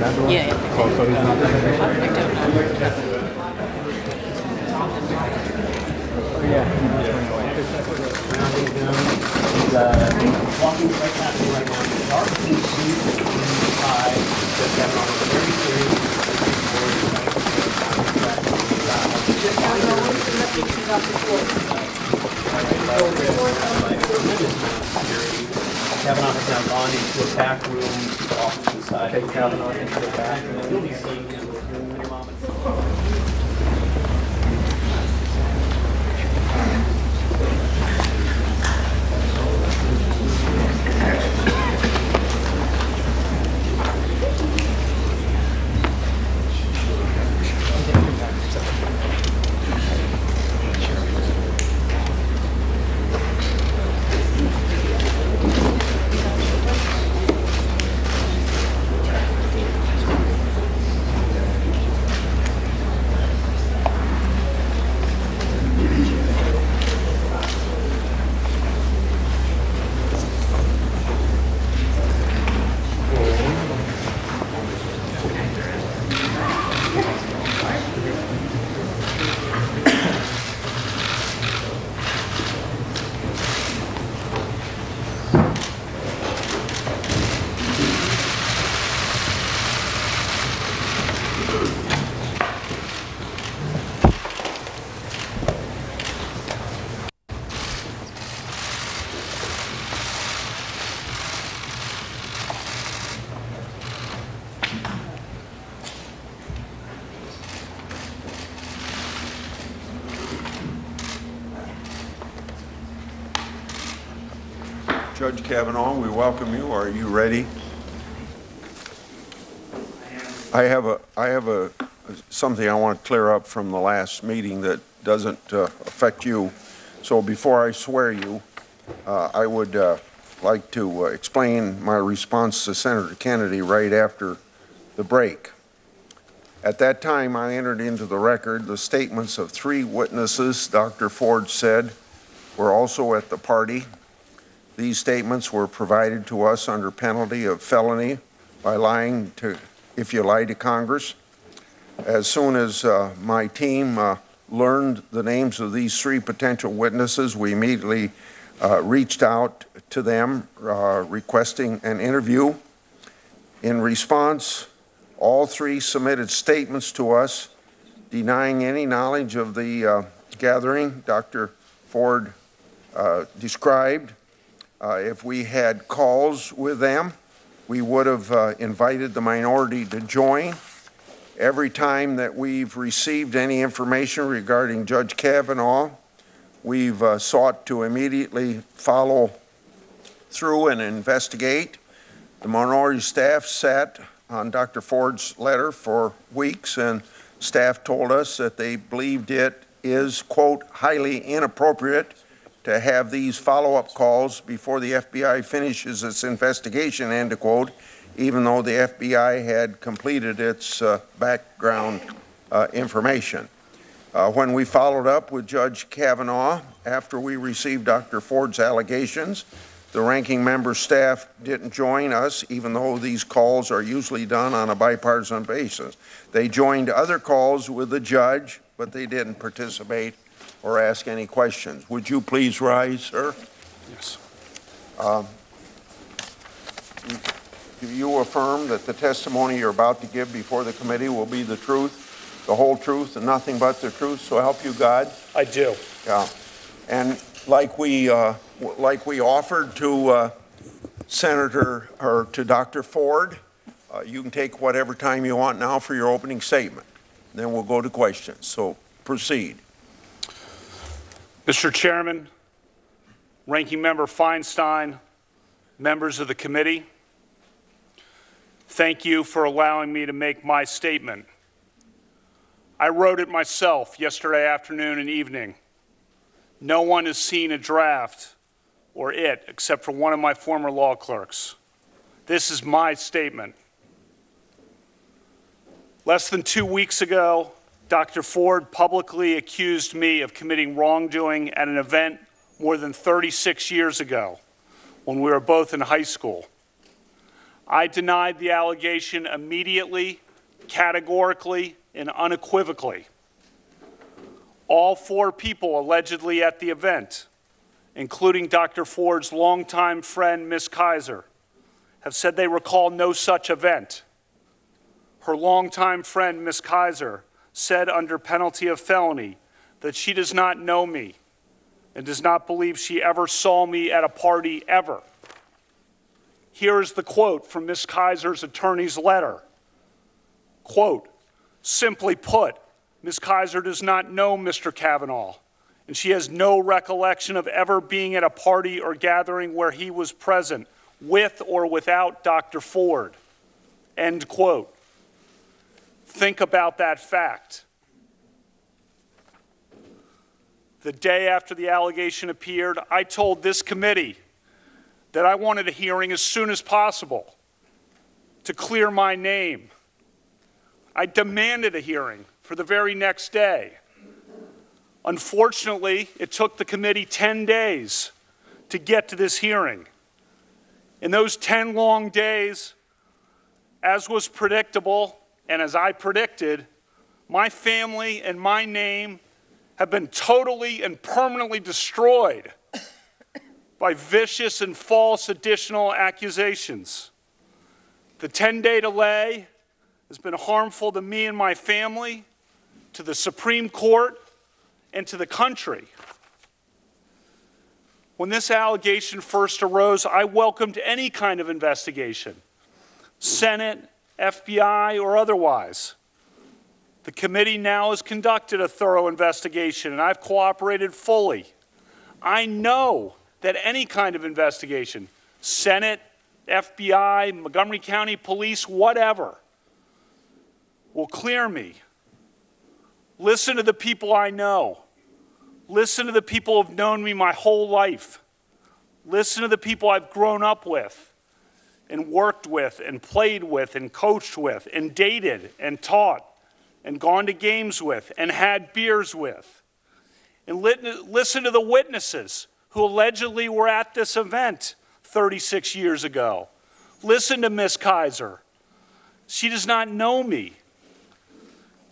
that door? Yeah. Oh, so he's not there? I don't know. Oh, yeah. He's walking right past me right now. Dark blue suit inside. Just having on a very serious. Kavanaugh has now gone into a back room, office inside. Take Kavanaugh into the back. You'll be seeing him in a moment. Judge Kavanaugh, we welcome you. Are you ready? I have something I want to clear up from the last meeting that doesn't affect you. So before I swear you, I would like to explain my response to Senator Kennedy right after the break. At that time, I entered into the record the statements of 3 witnesses Dr. Ford said were also at the party. These statements were provided to us under penalty of felony by lying to, if you lie to Congress. As soon as my team learned the names of these 3 potential witnesses, we immediately reached out to them requesting an interview. In response, all 3 submitted statements to us denying any knowledge of the gathering Dr. Ford described. If we had calls with them, we would have invited the minority to join. Every time that we've received any information regarding Judge Kavanaugh, we've sought to immediately follow through and investigate. The minority staff sat on Dr. Ford's letter for weeks, and staff told us that they believed it is, quote, highly inappropriate to have these follow-up calls before the FBI finishes its investigation, end quote, even though the FBI had completed its background information. When we followed up with Judge Kavanaugh after we received Dr. Ford's allegations, the ranking member staff didn't join us, even though these calls are usually done on a bipartisan basis. They joined other calls with the judge, but they didn't participate or ask any questions. Would you please rise, sir? Yes. Do you affirm that the testimony you're about to give before the committee will be the truth, the whole truth, and nothing but the truth, so help you God? I do. Yeah. And like we offered to Senator, or to Dr. Ford, you can take whatever time you want now for your opening statement. Then we'll go to questions. So proceed. Mr. Chairman, Ranking Member Feinstein, members of the committee, thank you for allowing me to make my statement. I wrote it myself yesterday afternoon and evening. No one has seen a draft or it except for one of my former law clerks. This is my statement. Less than 2 weeks ago, Dr. Ford publicly accused me of committing wrongdoing at an event more than 36 years ago when we were both in high school. I denied the allegation immediately, categorically, and unequivocally. All 4 people allegedly at the event, including Dr. Ford's longtime friend, Ms. Kaiser, have said they recall no such event. Her longtime friend, Ms. Kaiser, said under penalty of felony that she does not know me and does not believe she ever saw me at a party ever. Here is the quote from Ms. Kaiser's attorney's letter. Quote, simply put, Ms. Kaiser does not know Mr. Kavanaugh, and she has no recollection of ever being at a party or gathering where he was present, with or without Dr. Ford. End quote. Think about that fact. The day after the allegation appeared, I told this committee that I wanted a hearing as soon as possible to clear my name. I demanded a hearing for the very next day. Unfortunately, it took the committee 10 days to get to this hearing. In those 10 long days, as was predictable and as I predicted, my family and my name have been totally and permanently destroyed by vicious and false additional accusations. The 10-day delay has been harmful to me and my family, to the Supreme Court, and to the country. When this allegation first arose, I welcomed any kind of investigation, Senate, FBI, or otherwise. The committee now has conducted a thorough investigation, and I've cooperated fully. I know that any kind of investigation, Senate, FBI, Montgomery County Police, whatever, will clear me. Listen to the people I know. Listen to the people who have known me my whole life. Listen to the people I've grown up with and worked with and played with and coached with and dated and taught and gone to games with and had beers with. And listen to the witnesses who allegedly were at this event 36 years ago. Listen to Ms. Kaiser. She does not know me.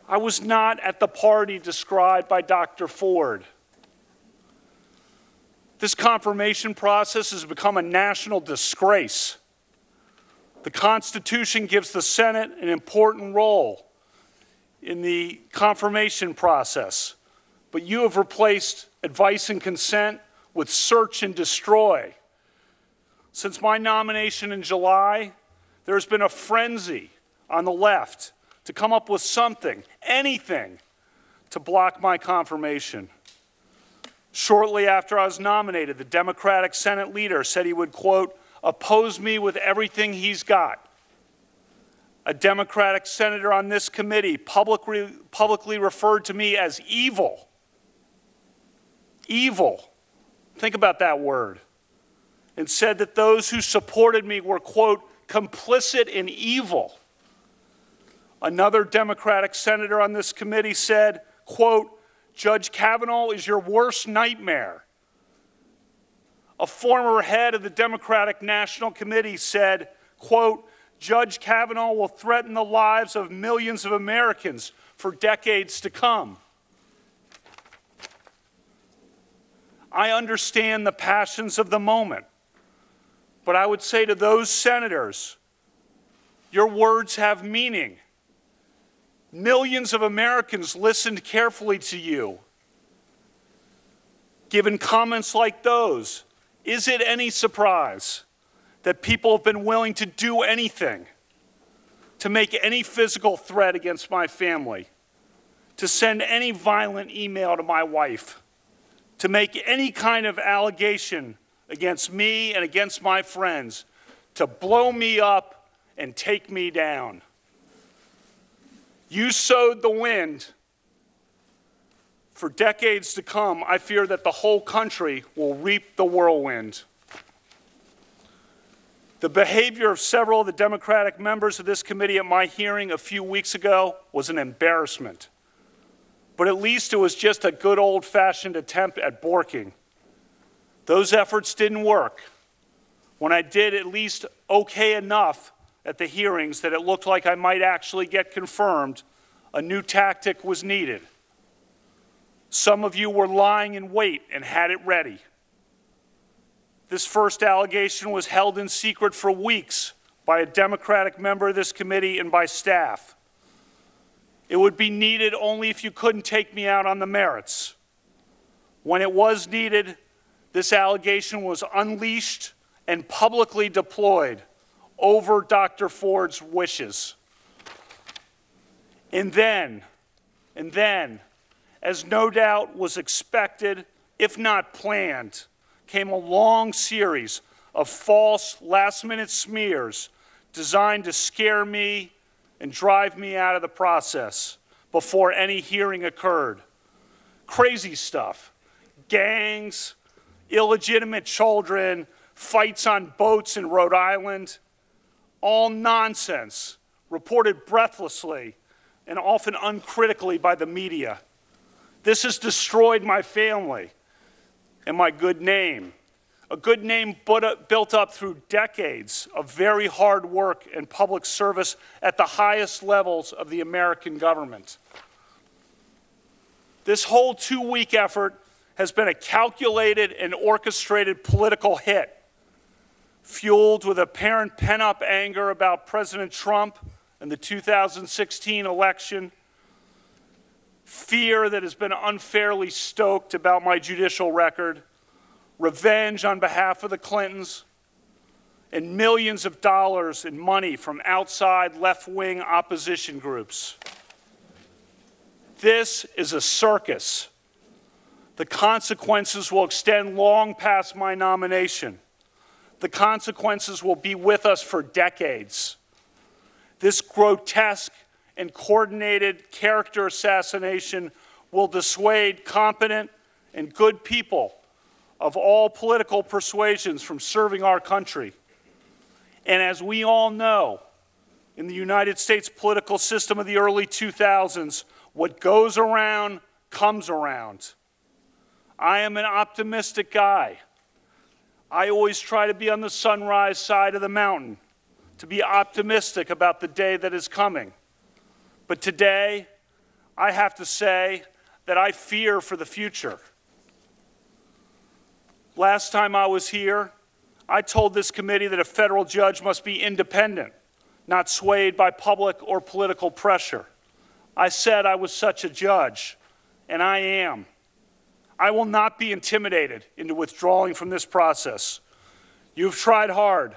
I was not at the party described by Dr. Ford. This confirmation process has become a national disgrace. The Constitution gives the Senate an important role in the confirmation process, but you have replaced advice and consent with search and destroy. Since my nomination in July, there's been a frenzy on the left to come up with something, anything, to block my confirmation. Shortly after I was nominated, the Democratic Senate leader said he would, quote, oppose me with everything he's got. A Democratic senator on this committee publicly referred to me as evil. Evil. Think about that word. And said that those who supported me were, quote, complicit in evil. Another Democratic senator on this committee said, quote, Judge Kavanaugh is your worst nightmare. A former head of the Democratic National Committee said, quote, Judge Kavanaugh will threaten the lives of millions of Americans for decades to come. I understand the passions of the moment, but I would say to those senators, your words have meaning. Millions of Americans listened carefully to you. Given comments like those, is it any surprise that people have been willing to do anything, to make any physical threat against my family, to send any violent email to my wife, to make any kind of allegation against me and against my friends, to blow me up and take me down? You sowed the wind. For decades to come, I fear that the whole country will reap the whirlwind. The behavior of several of the Democratic members of this committee at my hearing a few weeks ago was an embarrassment. But at least it was just a good old-fashioned attempt at borking. Those efforts didn't work. When I did at least okay enough at the hearings that it looked like I might actually get confirmed, a new tactic was needed. Some of you were lying in wait and had it ready. This first allegation was held in secret for weeks by a Democratic member of this committee and by staff. It would be needed only if you couldn't take me out on the merits. When it was needed, this allegation was unleashed and publicly deployed over Dr. Ford's wishes. And then, as no doubt was expected, if not planned, came a long series of false last-minute smears designed to scare me and drive me out of the process before any hearing occurred. Crazy stuff. Gangs, illegitimate children, fights on boats in Rhode Island. All nonsense, reported breathlessly and often uncritically by the media. This has destroyed my family and my good name. A good name built up through decades of very hard work and public service at the highest levels of the American government. This whole 2-week effort has been a calculated and orchestrated political hit, fueled with apparent pent-up anger about President Trump and the 2016 election, fear that has been unfairly stoked about my judicial record, revenge on behalf of the Clintons, and millions of dollars in money from outside left-wing opposition groups. This is a circus. The consequences will extend long past my nomination. The consequences will be with us for decades. This grotesque and coordinated character assassination will dissuade competent and good people of all political persuasions from serving our country. And as we all know, in the United States political system of the early 2000s, what goes around comes around. I am an optimistic guy. I always try to be on the sunrise side of the mountain, to be optimistic about the day that is coming. But today, I have to say that I fear for the future. Last time I was here, I told this committee that a federal judge must be independent, not swayed by public or political pressure. I said I was such a judge, and I am. I will not be intimidated into withdrawing from this process. You've tried hard.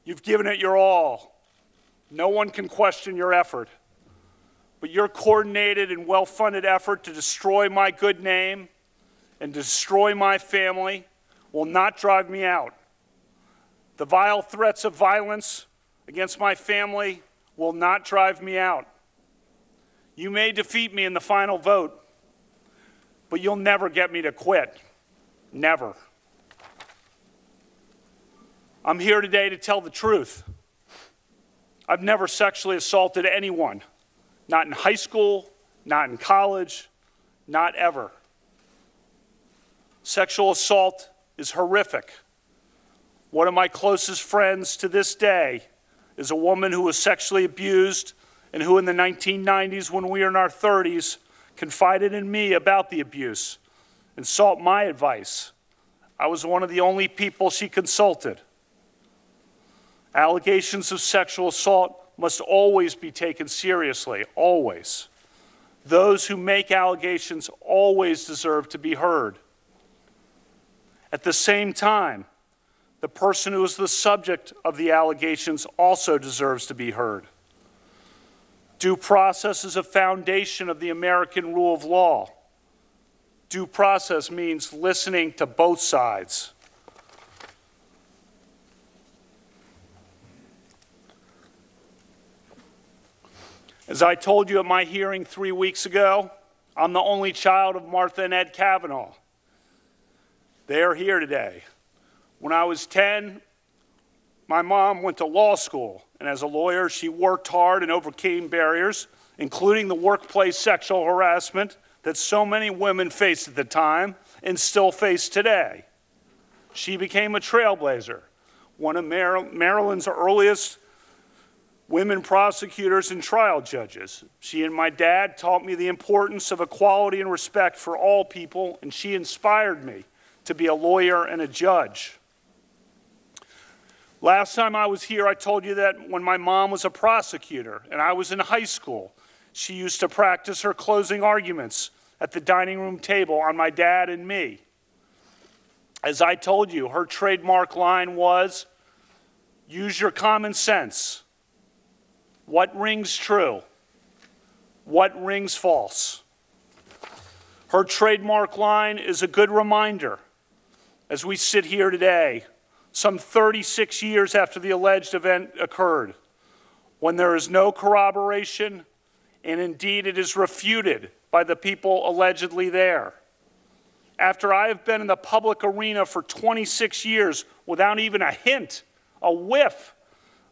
You've given it your all. No one can question your effort. But your coordinated and well-funded effort to destroy my good name and destroy my family will not drive me out. The vile threats of violence against my family will not drive me out. You may defeat me in the final vote, but you'll never get me to quit. Never. I'm here today to tell the truth. I've never sexually assaulted anyone. Not in high school, not in college, not ever. Sexual assault is horrific. One of my closest friends to this day is a woman who was sexually abused and who in the 1990s, when we were in our 30s, confided in me about the abuse and sought my advice. I was one of the only people she consulted. Allegations of sexual assault must always be taken seriously, always. Those who make allegations always deserve to be heard. At the same time, the person who is the subject of the allegations also deserves to be heard. Due process is a foundation of the American rule of law. Due process means listening to both sides. As I told you at my hearing 3 weeks ago, I'm the only child of Martha and Ed Kavanaugh. They are here today. When I was 10, my mom went to law school, and as a lawyer, she worked hard and overcame barriers, including the workplace sexual harassment that so many women faced at the time and still face today. She became a trailblazer, one of Maryland's earliest women prosecutors and trial judges. She and my dad taught me the importance of equality and respect for all people, and she inspired me to be a lawyer and a judge. Last time I was here, I told you that when my mom was a prosecutor and I was in high school, she used to practice her closing arguments at the dining room table on my dad and me. As I told you, her trademark line was, "Use your common sense. What rings true? What rings false?" Her trademark line is a good reminder as we sit here today, some 36 years after the alleged event occurred, when there is no corroboration, and indeed it is refuted by the people allegedly there. After I have been in the public arena for 26 years without even a hint, a whiff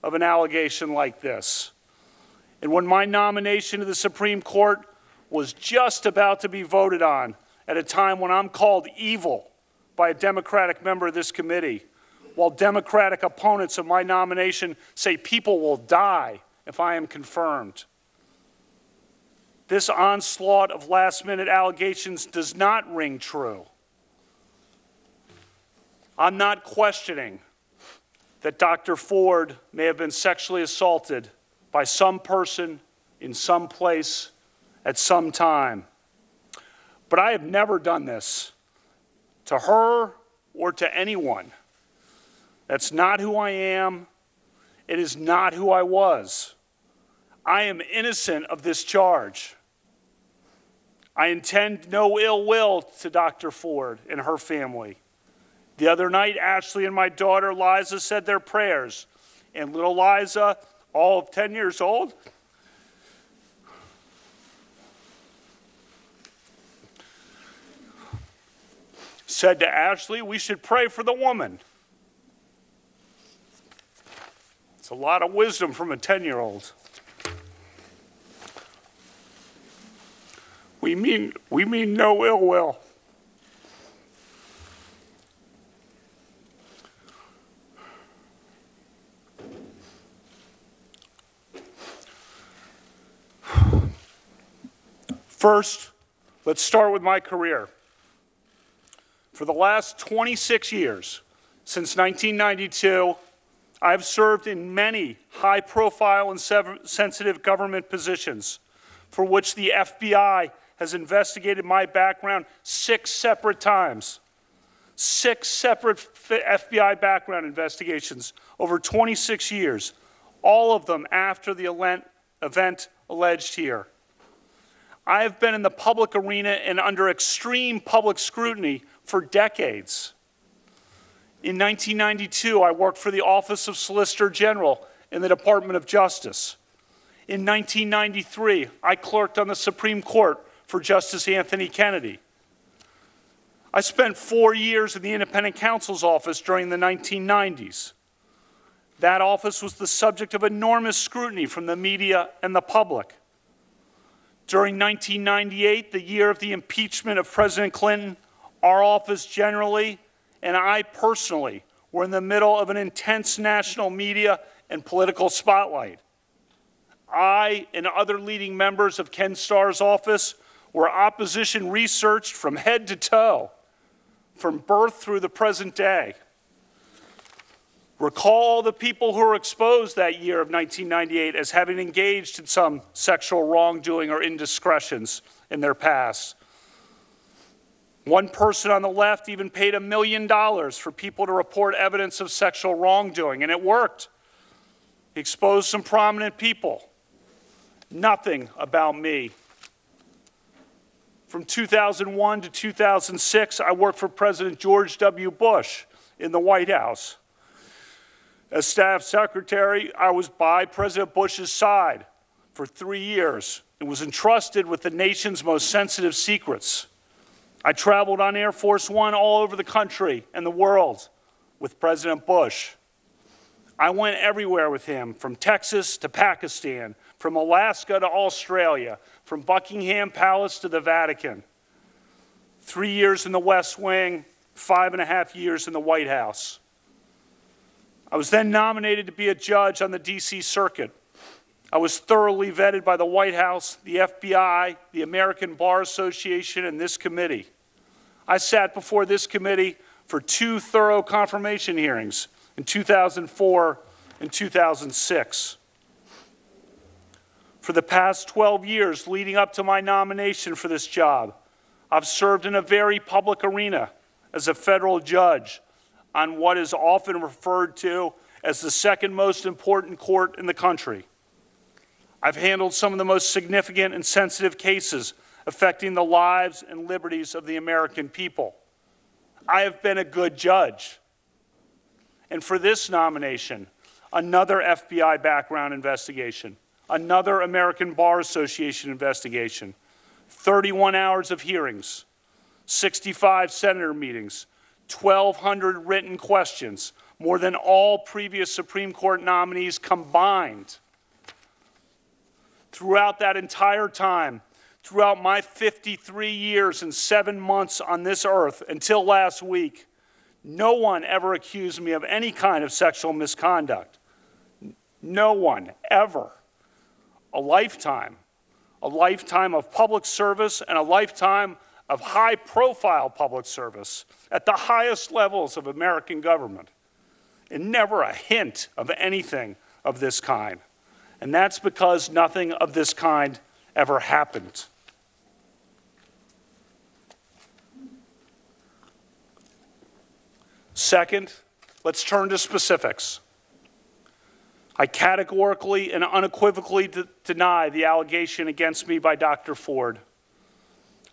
of an allegation like this, and when my nomination to the Supreme Court was just about to be voted on at a time when I'm called evil by a Democratic member of this committee, while Democratic opponents of my nomination say people will die if I am confirmed. This onslaught of last-minute allegations does not ring true. I'm not questioning that Dr. Ford may have been sexually assaulted by some person in some place at some time. But I have never done this to her or to anyone. That's not who I am. It is not who I was. I am innocent of this charge. I intend no ill will to Dr. Ford and her family. The other night, Ashley and my daughter Liza said their prayers, and little Liza, all of 10 years old, said to Ashley, "We should pray for the woman." It's a lot of wisdom from a 10-year-old. We mean no ill will. First, let's start with my career. For the last 26 years, since 1992, I've served in many high-profile and sensitive government positions for which the FBI has investigated my background 6 separate times. 6 separate FBI background investigations over 26 years, all of them after the event alleged here. I have been in the public arena and under extreme public scrutiny for decades. In 1992, I worked for the Office of Solicitor General in the Department of Justice. In 1993, I clerked on the Supreme Court for Justice Anthony Kennedy. I spent 4 years in the Independent Counsel's Office during the 1990s. That office was the subject of enormous scrutiny from the media and the public. During 1998, the year of the impeachment of President Clinton, our office generally, and I personally, were in the middle of an intense national media and political spotlight. I and other leading members of Ken Starr's office were opposition researched from head to toe, from birth through the present day. Recall the people who were exposed that year of 1998 as having engaged in some sexual wrongdoing or indiscretions in their past. One person on the left even paid $1 million for people to report evidence of sexual wrongdoing, and it worked. He exposed some prominent people. Nothing about me. From 2001 to 2006, I worked for President George W. Bush in the White House. As staff secretary, I was by President Bush's side for 3 years and was entrusted with the nation's most sensitive secrets. I traveled on Air Force One all over the country and the world with President Bush. I went everywhere with him, from Texas to Pakistan, from Alaska to Australia, from Buckingham Palace to the Vatican. 3 years in the West Wing, 5.5 years in the White House. I was then nominated to be a judge on the D.C. Circuit I was thoroughly vetted by the White House, the FBI, the American Bar Association, and this committee. I sat before this committee for 2 thorough confirmation hearings in 2004 and 2006. For the past 12 years leading up to my nomination for this job, I've served in a very public arena as a federal judge on what is often referred to as the second most important court in the country. I've handled some of the most significant and sensitive cases affecting the lives and liberties of the American people. I have been a good judge. And for this nomination, another FBI background investigation, another American Bar Association investigation, 31 hours of hearings, 65 senator meetings, 1,200 written questions, more than all previous Supreme Court nominees combined. Throughout that entire time, throughout my 53 years and 7 months on this earth until last week, no one ever accused me of any kind of sexual misconduct. No one, ever. A lifetime of public service and a lifetime of high-profile public service at the highest levels of American government, and never a hint of anything of this kind. And that's because nothing of this kind ever happened. Second, let's turn to specifics. I categorically and unequivocally deny the allegation against me by Dr. Ford.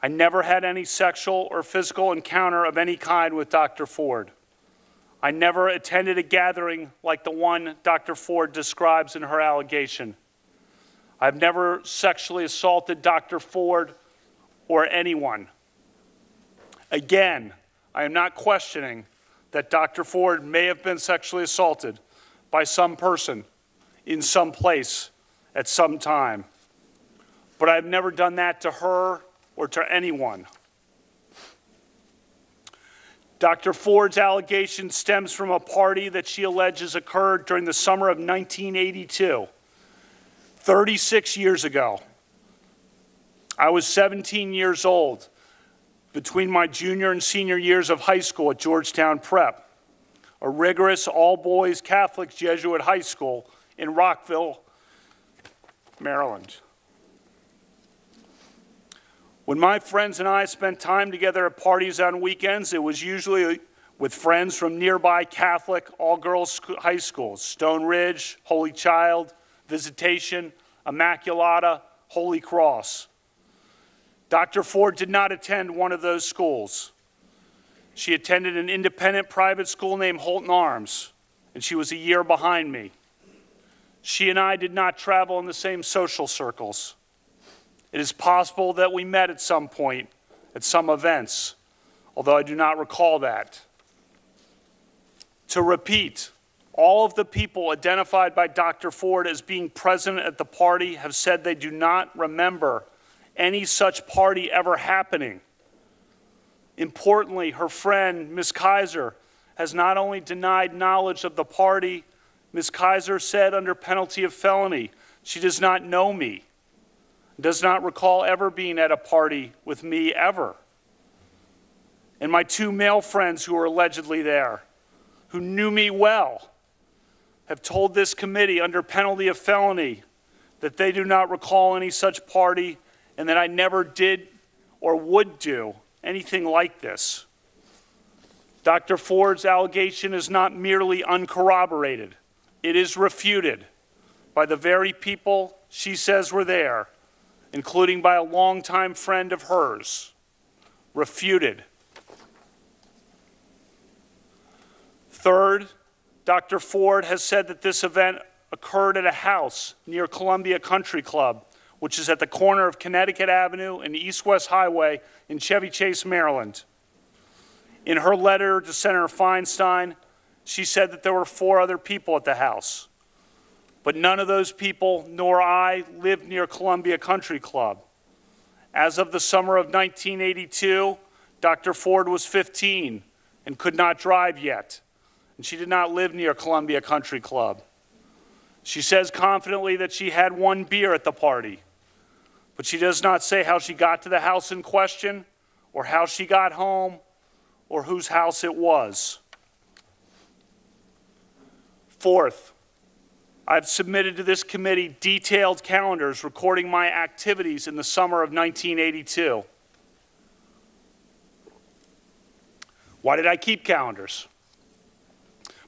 I never had any sexual or physical encounter of any kind with Dr. Ford. I never attended a gathering like the one Dr. Ford describes in her allegation. I've never sexually assaulted Dr. Ford or anyone. Again, I am not questioning that Dr. Ford may have been sexually assaulted by some person in some place at some time. But I've never done that to her or to anyone. Dr. Ford's allegation stems from a party that she alleges occurred during the summer of 1982, 36 years ago. I was 17 years old between my junior and senior years of high school at Georgetown Prep, a rigorous all-boys Catholic Jesuit high school in Rockville, Maryland. When my friends and I spent time together at parties on weekends, it was usually with friends from nearby Catholic all-girls high schools, Stone Ridge, Holy Child, Visitation, Immaculata, Holy Cross. Dr. Ford did not attend one of those schools. She attended an independent private school named Holton Arms, and she was a year behind me. She and I did not travel in the same social circles. It is possible that we met at some point at some events, although I do not recall that. To repeat, all of the people identified by Dr. Ford as being present at the party have said they do not remember any such party ever happening. Importantly, her friend, Ms. Kaiser, has not only denied knowledge of the party, Ms. Kaiser said under penalty of felony, she does not know me, does not recall ever being at a party with me ever. And my 2 male friends who were allegedly there, who knew me well, have told this committee under penalty of felony that they do not recall any such party and that I never did or would do anything like this. Dr. Ford's allegation is not merely uncorroborated. It is refuted by the very people she says were there, including by a longtime friend of hers. Refuted. Third, Dr. Ford has said that this event occurred at a house near Columbia Country Club, which is at the corner of Connecticut Avenue and East-West Highway in Chevy Chase, Maryland. In her letter to Senator Feinstein, she said that there were 4 other people at the house. But none of those people, nor I, lived near Columbia Country Club. As of the summer of 1982, Dr. Ford was 15 and could not drive yet, and she did not live near Columbia Country Club. She says confidently that she had one beer at the party, but she does not say how she got to the house in question, or how she got home, or whose house it was. Fourth, I've submitted to this committee detailed calendars recording my activities in the summer of 1982. Why did I keep calendars?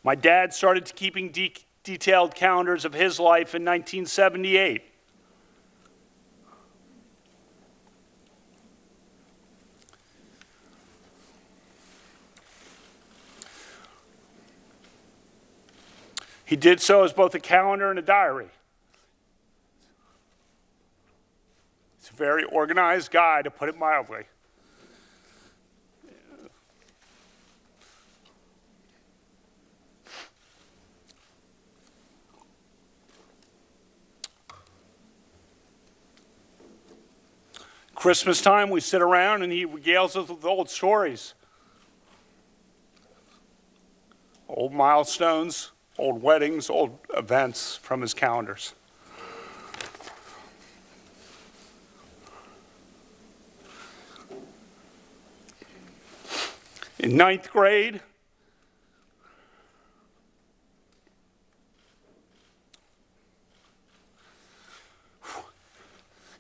My dad started keeping detailed calendars of his life in 1978. He did so as both a calendar and a diary. He's a very organized guy, to put it mildly. Christmas time, we sit around and he regales us with old stories. Old milestones, old weddings, old events from his calendars. In ninth grade,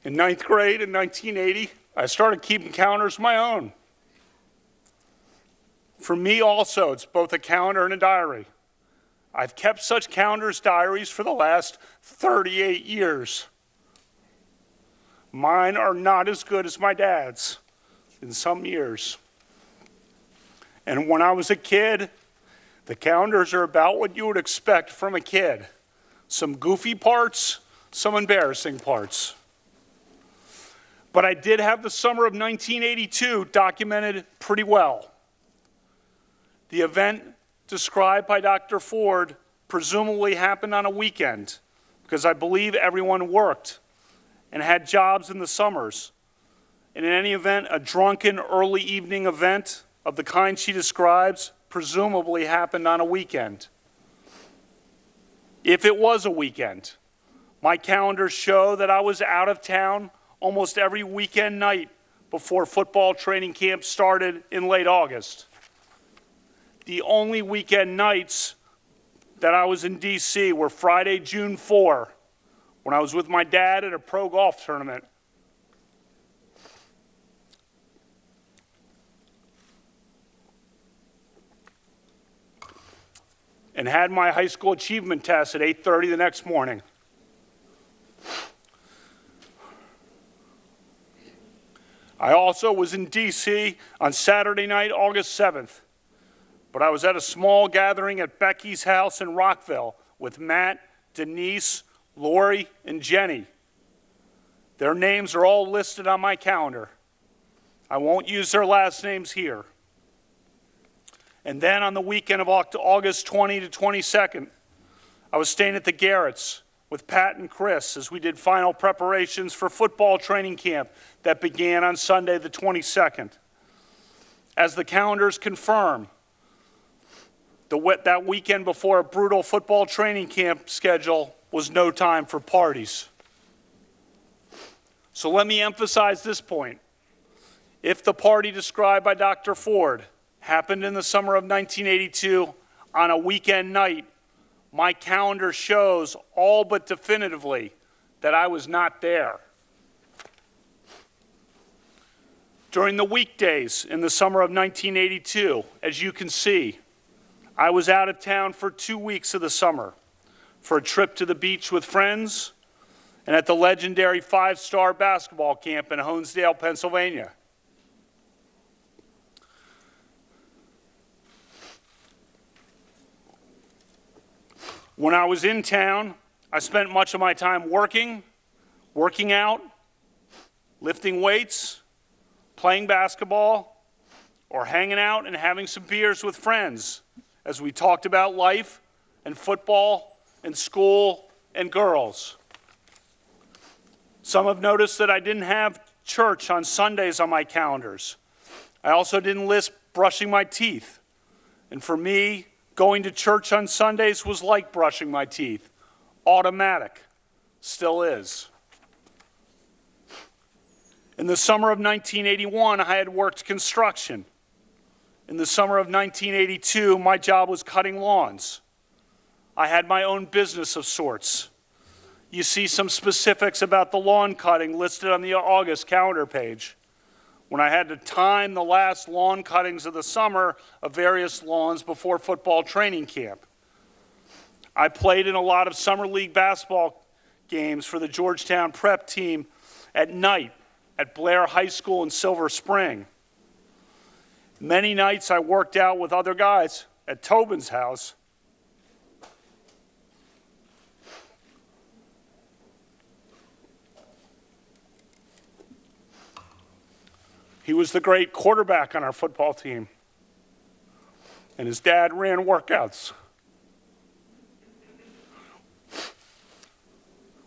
in 1980, I started keeping calendars of my own. For me also, it's both a calendar and a diary. I've kept such calendars, diaries for the last 38 years. Mine are not as good as my dad's in some years. And when I was a kid, the calendars are about what you would expect from a kid. Some goofy parts, some embarrassing parts. But I did have the summer of 1982 documented pretty well. The event described by Dr. Ford presumably happened on a weekend, because I believe everyone worked and had jobs in the summers. And in any event, a drunken early evening event of the kind she describes presumably happened on a weekend. If it was a weekend, my calendars show that I was out of town almost every weekend night before football training camp started in late August. The only weekend nights that I was in D.C. were Friday, June 4, when I was with my dad at a pro golf tournament. And had my high school achievement test at 8:30 the next morning. I also was in D.C. on Saturday night, August 7th, but I was at a small gathering at Becky's house in Rockville with Matt, Denise, Lori, and Jenny. Their names are all listed on my calendar. I won't use their last names here. And then on the weekend of August 20 to 22nd, I was staying at the Garretts with Pat and Chris as we did final preparations for football training camp that began on Sunday the 22nd. As the calendars confirm, that weekend before a brutal football training camp schedule was no time for parties. So let me emphasize this point. If the party described by Dr. Ford happened in the summer of 1982 on a weekend night, my calendar shows all but definitively that I was not there. During the weekdays in the summer of 1982, as you can see, I was out of town for 2 weeks of the summer for a trip to the beach with friends and at the legendary 5-star basketball camp in Honesdale, Pennsylvania. When I was in town, I spent much of my time working out, lifting weights, playing basketball, or hanging out and having some beers with friends as we talked about life and football and school and girls. Some have noticed that I didn't have church on Sundays on my calendars. I also didn't list brushing my teeth. And for me, going to church on Sundays was like brushing my teeth. automatic, still is. In the summer of 1981, I had worked construction. In the summer of 1982, my job was cutting lawns. I had my own business of sorts. You see some specifics about the lawn cutting listed on the August calendar page. When I had to time the last lawn cuttings of the summer of various lawns before football training camp. I played in a lot of summer league basketball games for the Georgetown prep team at night at Blair High School in Silver Spring. Many nights I worked out with other guys at Tobin's house. He was the great quarterback on our football team, and his dad ran workouts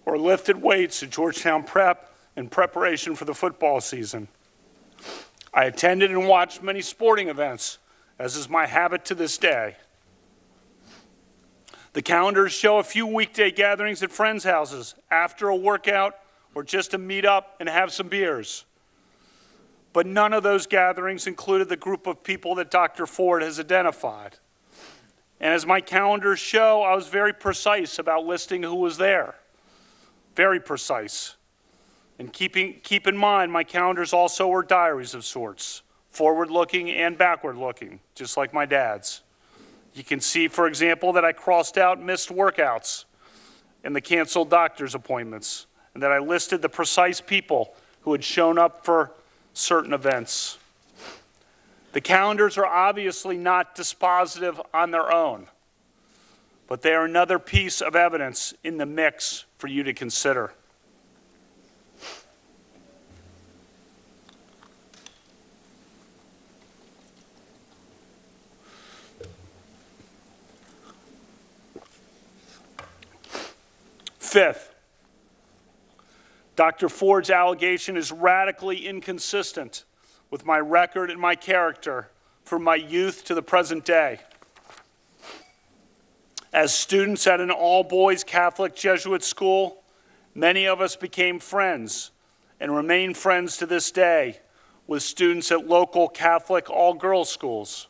or lifted weights at Georgetown Prep in preparation for the football season. I attended and watched many sporting events, as is my habit to this day. The calendars show a few weekday gatherings at friends' houses after a workout or just to meet up and have some beers. But none of those gatherings included the group of people that Dr. Ford has identified. And as my calendars show, I was very precise about listing who was there. Very precise. And keep in mind, my calendars also were diaries of sorts, forward-looking and backward-looking, just like my dad's. You can see, for example, that I crossed out missed workouts and the canceled doctor's appointments, and that I listed the precise people who had shown up for certain events. The calendars are obviously not dispositive on their own, but they are another piece of evidence in the mix for you to consider. Fifth, Dr. Ford's allegation is radically inconsistent with my record and my character from my youth to the present day. As students at an all-boys Catholic Jesuit school, many of us became friends and remain friends to this day with students at local Catholic all-girls schools.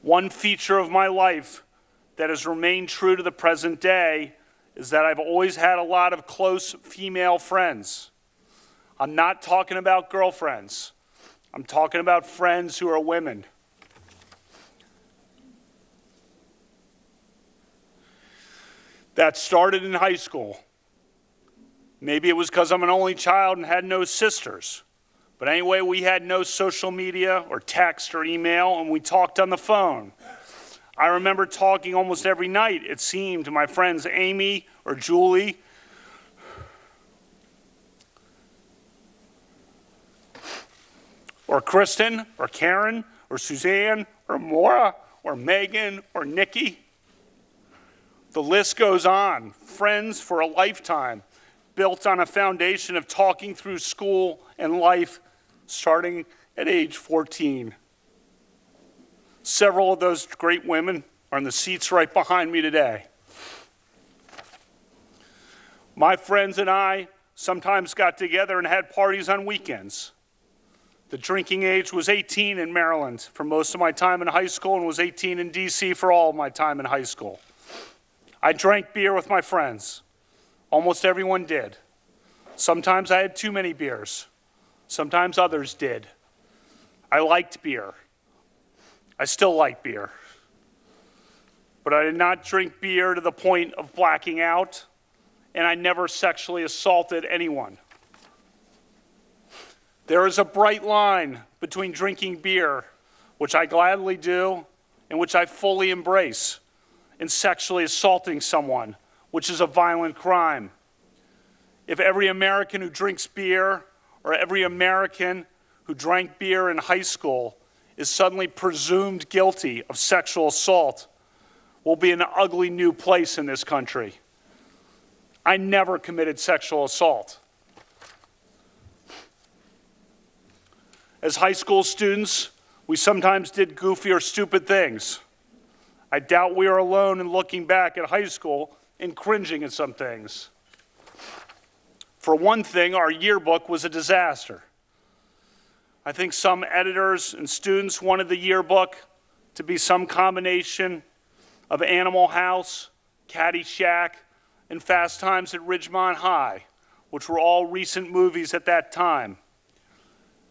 One feature of my life that has remained true to the present day is that I've always had a lot of close female friends. I'm not talking about girlfriends. I'm talking about friends who are women. That started in high school. Maybe it was because I'm an only child and had no sisters. But anyway, we had no social media or text or email, and we talked on the phone. I remember talking almost every night, it seemed, to my friends Amy or Julie. Or Kristen, or Karen, or Suzanne, or Maura, or Megan, or Nikki. The list goes on. Friends for a lifetime, built on a foundation of talking through school and life starting at age 14. Several of those great women are in the seats right behind me today. My friends and I sometimes got together and had parties on weekends. The drinking age was 18 in Maryland for most of my time in high school and was 18 in D.C. for all of my time in high school. I drank beer with my friends. Almost everyone did. Sometimes I had too many beers. Sometimes others did. I liked beer. I still like beer. But I did not drink beer to the point of blacking out, and I never sexually assaulted anyone. There is a bright line between drinking beer, which I gladly do, and which I fully embrace, and sexually assaulting someone, which is a violent crime. If every American who drinks beer, or every American who drank beer in high school, is suddenly presumed guilty of sexual assault, we'll be in an ugly new place in this country. I never committed sexual assault. As high school students, we sometimes did goofy or stupid things. I doubt we are alone in looking back at high school and cringing at some things. For one thing, our yearbook was a disaster. I think some editors and students wanted the yearbook to be some combination of Animal House, Caddyshack, and Fast Times at Ridgemont High, which were all recent movies at that time.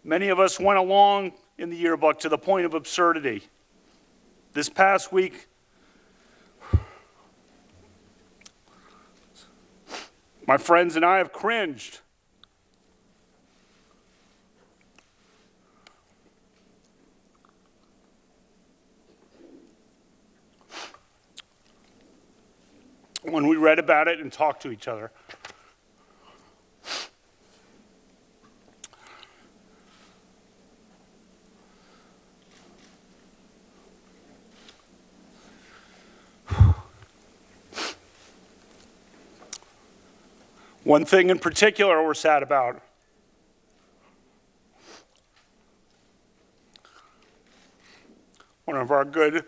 Many of us went along in the yearbook to the point of absurdity. This past week, my friends and I have cringed. When we read about it and talked to each other. One thing in particular we're sad about. One of our good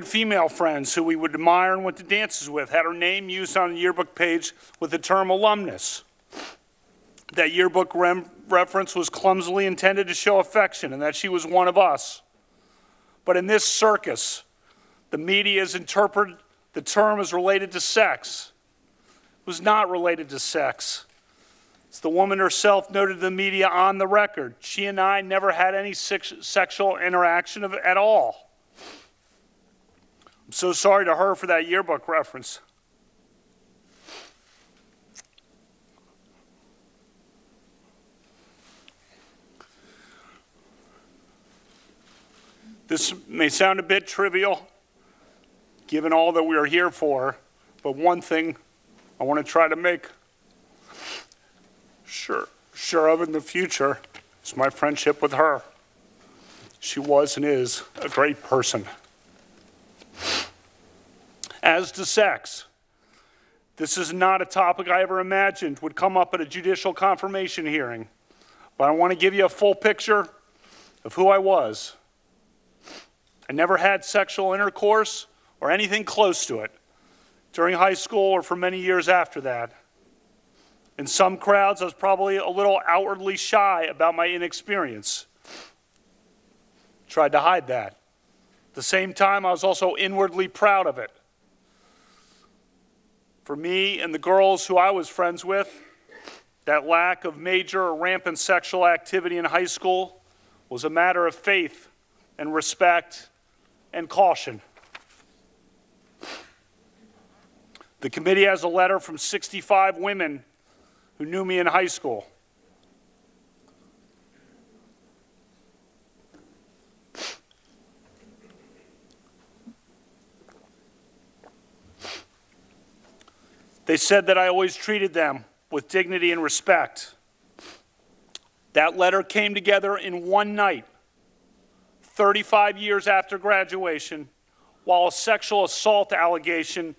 female friends who we would admire and went to dances with had her name used on the yearbook page with the term alumnus. That yearbook reference was clumsily intended to show affection and that she was one of us. But in this circus, the media has interpreted the term as related to sex. It was not related to sex. As the woman herself noted to the media on the record, she and I never had any sexual interaction at all. I'm so sorry to her for that yearbook reference. This may sound a bit trivial, given all that we are here for, but one thing I want to try to make sure of in the future is my friendship with her. She was and is a great person. As to sex, this is not a topic I ever imagined would come up at a judicial confirmation hearing, but I want to give you a full picture of who I was. I never had sexual intercourse or anything close to it during high school or for many years after that. In some crowds, I was probably a little outwardly shy about my inexperience. Tried to hide that. At the same time, I was also inwardly proud of it. For me and the girls who I was friends with, that lack of major or rampant sexual activity in high school was a matter of faith and respect and caution. The committee has a letter from 65 women who knew me in high school. They said that I always treated them with dignity and respect. That letter came together in one night, 35 years after graduation, while a sexual assault allegation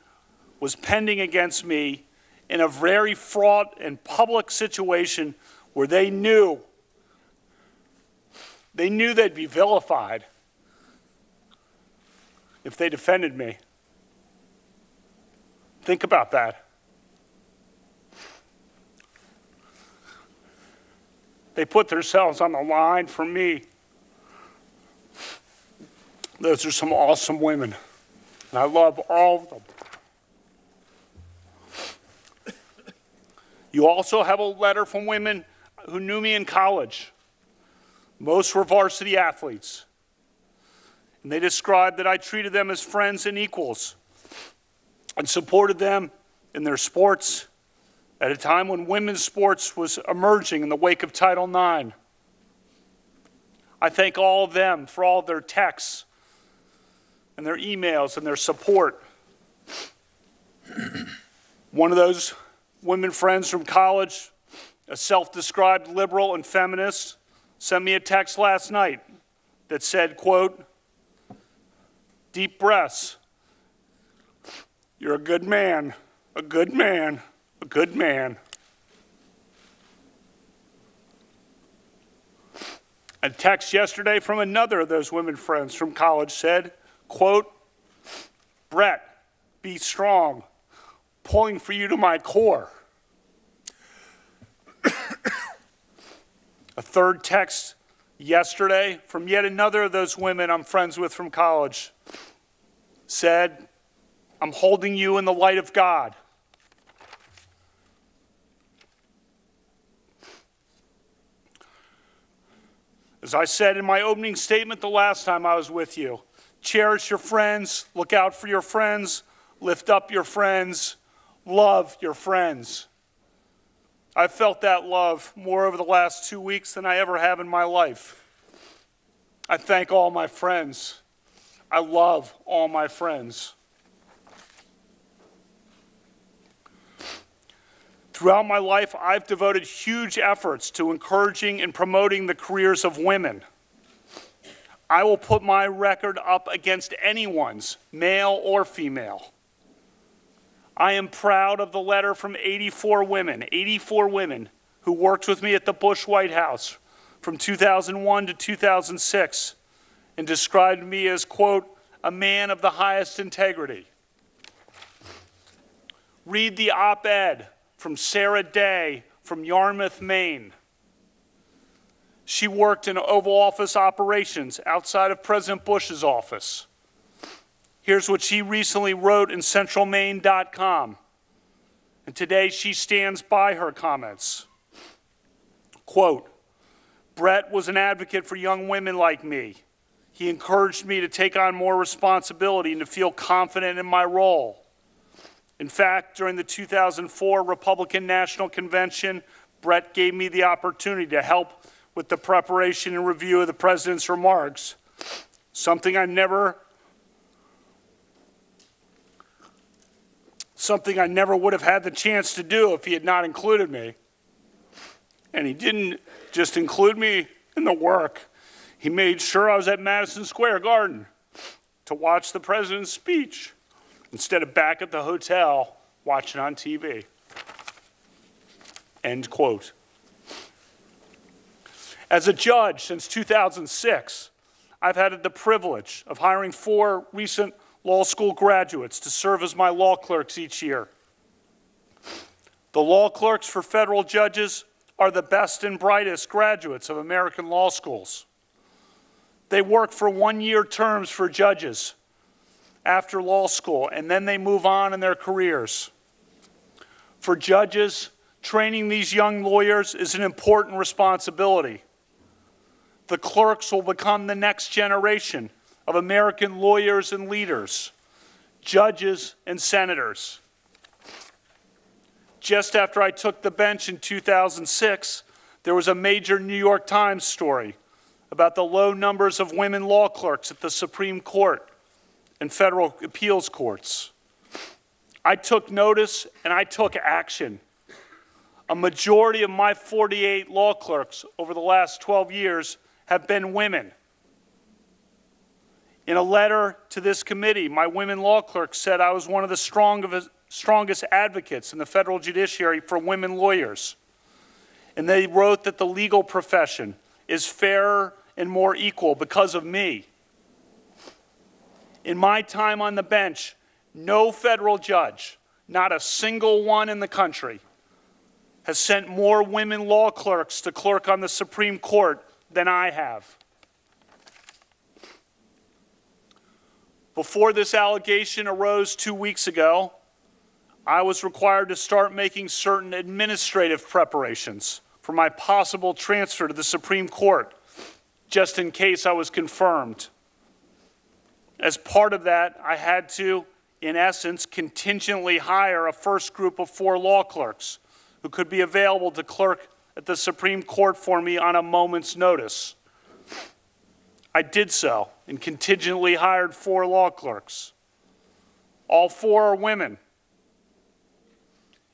was pending against me in a very fraught and public situation where they knew they'd be vilified if they defended me. Think about that. They put themselves on the line for me. Those are some awesome women, and I love all of them. You also have a letter from women who knew me in college. Most were varsity athletes. And they described that I treated them as friends and equals and supported them in their sports at a time when women's sports was emerging in the wake of Title IX. I thank all of them for all of their texts and their emails and their support. One of those women friends from college, a self-described liberal and feminist, sent me a text last night that said, quote, "Deep breaths. You're a good man, a good man, a good man." A text yesterday from another of those women friends from college said, quote, "Brett, be strong, pulling for you to my core." A third text yesterday from yet another of those women I'm friends with from college said, "I'm holding you in the light of God." As I said in my opening statement the last time I was with you, cherish your friends, look out for your friends, lift up your friends, love your friends. I've felt that love more over the last 2 weeks than I ever have in my life. I thank all my friends. I love all my friends. Throughout my life, I've devoted huge efforts to encouraging and promoting the careers of women. I will put my record up against anyone's, male or female. I am proud of the letter from 84 women who worked with me at the Bush White House from 2001 to 2006 and described me as, quote, "a man of the highest integrity." Read the op-ed from Sarah Day from Yarmouth, Maine. She worked in Oval Office operations outside of President Bush's office. Here's what she recently wrote in centralmaine.com. And today she stands by her comments. Quote, "Brett was an advocate for young women like me. He encouraged me to take on more responsibility and to feel confident in my role. In fact, during the 2004 Republican National Convention, Brett gave me the opportunity to help with the preparation and review of the president's remarks, something I never would have had the chance to do if he had not included me. And he didn't just include me in the work. He made sure I was at Madison Square Garden to watch the president's speech instead of back at the hotel watching on TV." End quote. As a judge since 2006, I've had the privilege of hiring 4 recent law school graduates to serve as my law clerks each year. The law clerks for federal judges are the best and brightest graduates of American law schools. They work for 1-year terms for judges after law school, and then they move on in their careers. For judges, training these young lawyers is an important responsibility. The clerks will become the next generation of American lawyers and leaders, judges and senators. Just after I took the bench in 2006, there was a major New York Times story about the low numbers of women law clerks at the Supreme Court and federal appeals courts. I took notice and I took action. A majority of my 48 law clerks over the last 12 years have been women. In a letter to this committee, my women law clerks said I was one of the strongest advocates in the federal judiciary for women lawyers. And they wrote that the legal profession is fairer and more equal because of me. In my time on the bench, no federal judge, not a single one in the country, has sent more women law clerks to clerk on the Supreme Court than I have. Before this allegation arose 2 weeks ago, I was required to start making certain administrative preparations for my possible transfer to the Supreme Court, just in case I was confirmed. As part of that, I had to, in essence, contingently hire a first group of 4 law clerks who could be available to clerk at the Supreme Court for me on a moment's notice. I did so and contingently hired 4 law clerks. All 4 are women.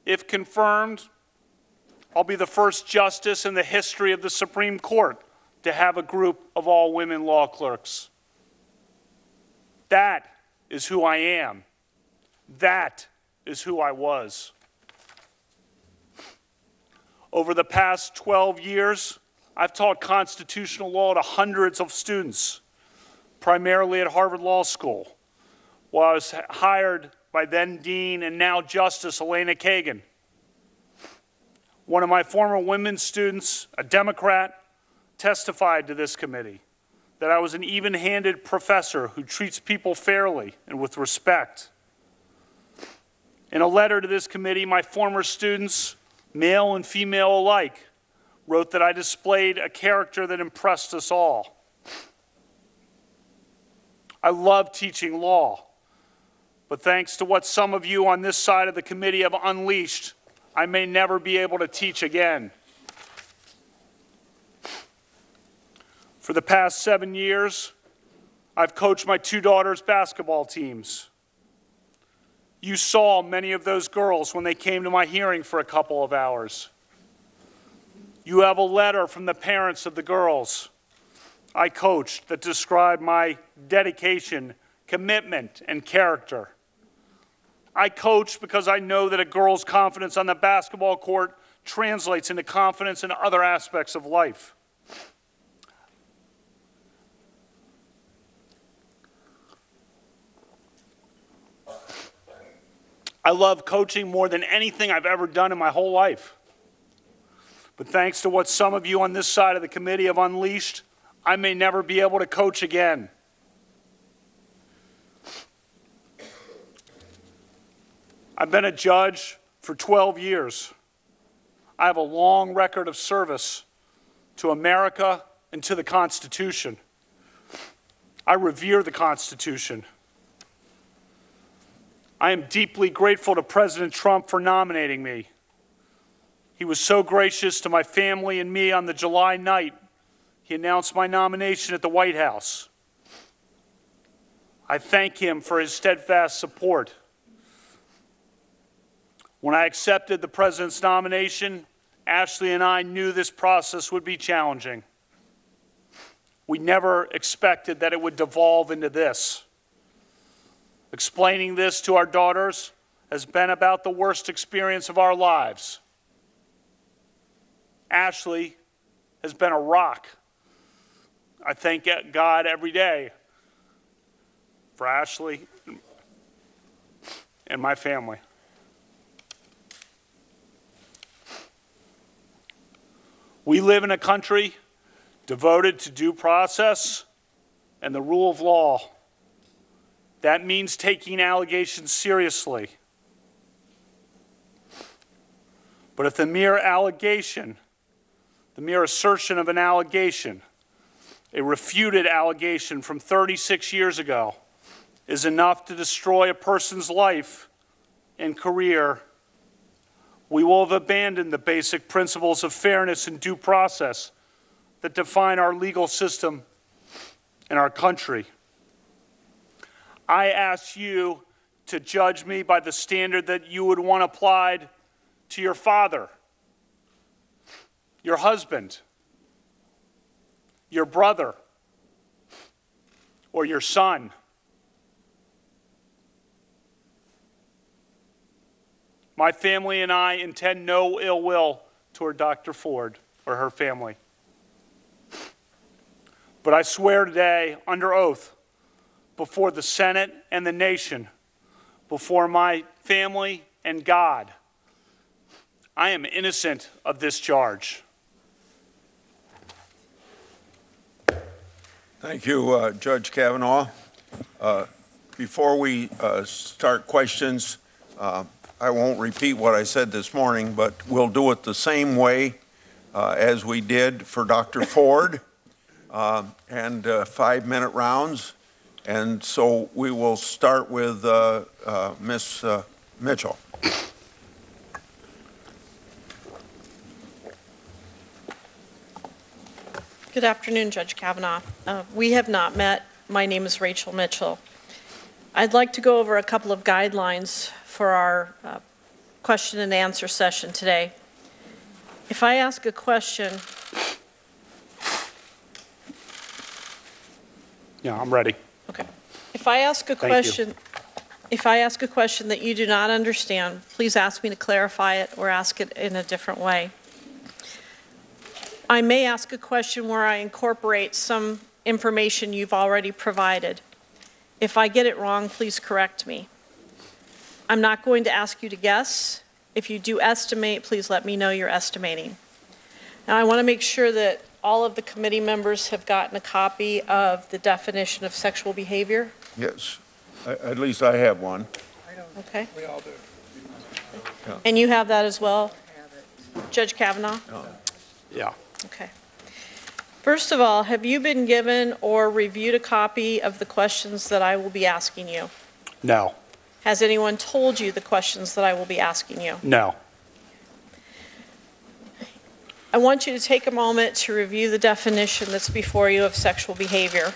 If confirmed, I'll be the first justice in the history of the Supreme Court to have a group of all women law clerks. That is who I am. That is who I was. Over the past 12 years, I've taught constitutional law to hundreds of students, primarily at Harvard Law School, while I was hired by then Dean and now Justice Elena Kagan. One of my former women's students, a Democrat, testified to this committee that I was an even-handed professor who treats people fairly and with respect. In a letter to this committee, my former students, male and female alike, wrote that I displayed a character that impressed us all. I love teaching law, but thanks to what some of you on this side of the committee have unleashed, I may never be able to teach again. For the past 7 years, I've coached my 2 daughters' basketball teams. You saw many of those girls when they came to my hearing for a couple of hours. You have a letter from the parents of the girls I coached that described my dedication, commitment, and character. I coach because I know that a girl's confidence on the basketball court translates into confidence in other aspects of life. I love coaching more than anything I've ever done in my whole life. But thanks to what some of you on this side of the committee have unleashed, I may never be able to coach again. I've been a judge for 12 years. I have a long record of service to America and to the Constitution. I revere the Constitution. I am deeply grateful to President Trump for nominating me. He was so gracious to my family and me on the July night he announced my nomination at the White House. I thank him for his steadfast support. When I accepted the President's nomination, Ashley and I knew this process would be challenging. We never expected that it would devolve into this. Explaining this to our daughters has been about the worst experience of our lives. Ashley has been a rock. I thank God every day for Ashley and my family. We live in a country devoted to due process and the rule of law. That means taking allegations seriously. But if the mere allegation, the mere assertion of an allegation, a refuted allegation from 36 years ago, is enough to destroy a person's life and career, we will have abandoned the basic principles of fairness and due process that define our legal system and our country. I ask you to judge me by the standard that you would want applied to your father, your husband, your brother, or your son. My family and I intend no ill will toward Dr. Ford or her family. But I swear today, under oath, before the Senate and the nation, before my family and God, I am innocent of this charge. Thank you, Judge Kavanaugh. Before we start questions, I won't repeat what I said this morning, but we'll do it the same way as we did for Dr. Ford, and 5-minute rounds. And so we will start with Ms. Mitchell. Good afternoon, Judge Kavanaugh. We have not met. My name is Rachel Mitchell. I'd like to go over a couple of guidelines for our question and answer session today. If I ask a question... Yeah, I'm ready. Okay. If I ask a question that you do not understand, please ask me to clarify it or ask it in a different way. I may ask a question where I incorporate some information you've already provided. If I get it wrong, please correct me. I'm not going to ask you to guess. If you do estimate, please let me know you're estimating. Now, I want to make sure that all of the committee members have gotten a copy of the definition of sexual behavior. Yes, at least I have one. Okay? We all do. And you have that as well, Judge Kavanaugh? Yeah. Okay. First of all, have you been given or reviewed a copy of the questions that I will be asking you? No. Has anyone told you the questions that I will be asking you? No. I want you to take a moment to review the definition that's before you of sexual behavior.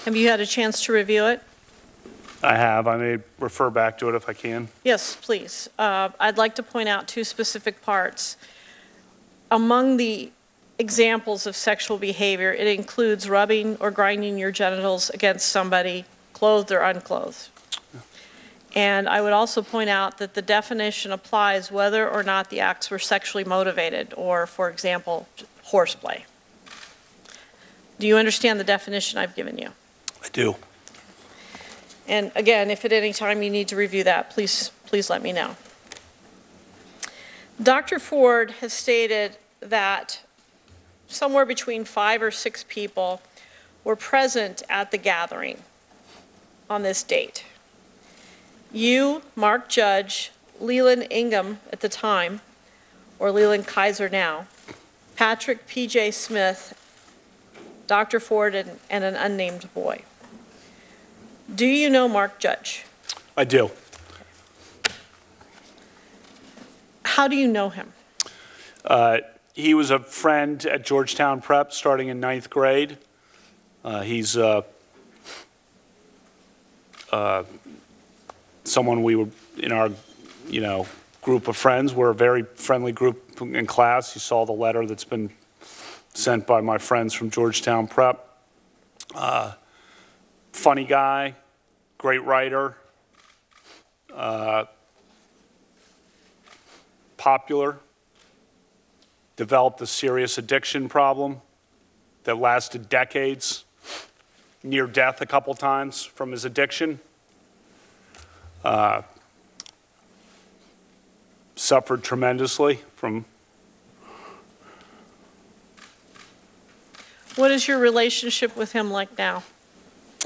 Have you had a chance to review it? I have. I may refer back to it if I can. Yes, please. I'd like to point out two specific parts. Among the examples of sexual behavior, it includes rubbing or grinding your genitals against somebody, clothed or unclothed. And I would also point out that the definition applies whether or not the acts were sexually motivated, or, for example, horseplay. Do you understand the definition I've given you? I do. And again, if at any time you need to review that, please let me know. Dr. Ford has stated that somewhere between 5 or 6 people were present at the gathering on this date. You, Mark Judge, Leland Ingham at the time, or Leland Kaiser now, Patrick P.J. Smith, Dr. Ford, and an unnamed boy. Do you know Mark Judge? I do. How do you know him? He was a friend at Georgetown Prep starting in 9th grade. He's someone we were in our, group of friends. We're a very friendly group in class. You saw the letter that's been sent by my friends from Georgetown Prep. Funny guy, great writer, popular, developed a serious addiction problem that lasted decades, near death a couple times from his addiction. Suffered tremendously from. What is your relationship with him like now?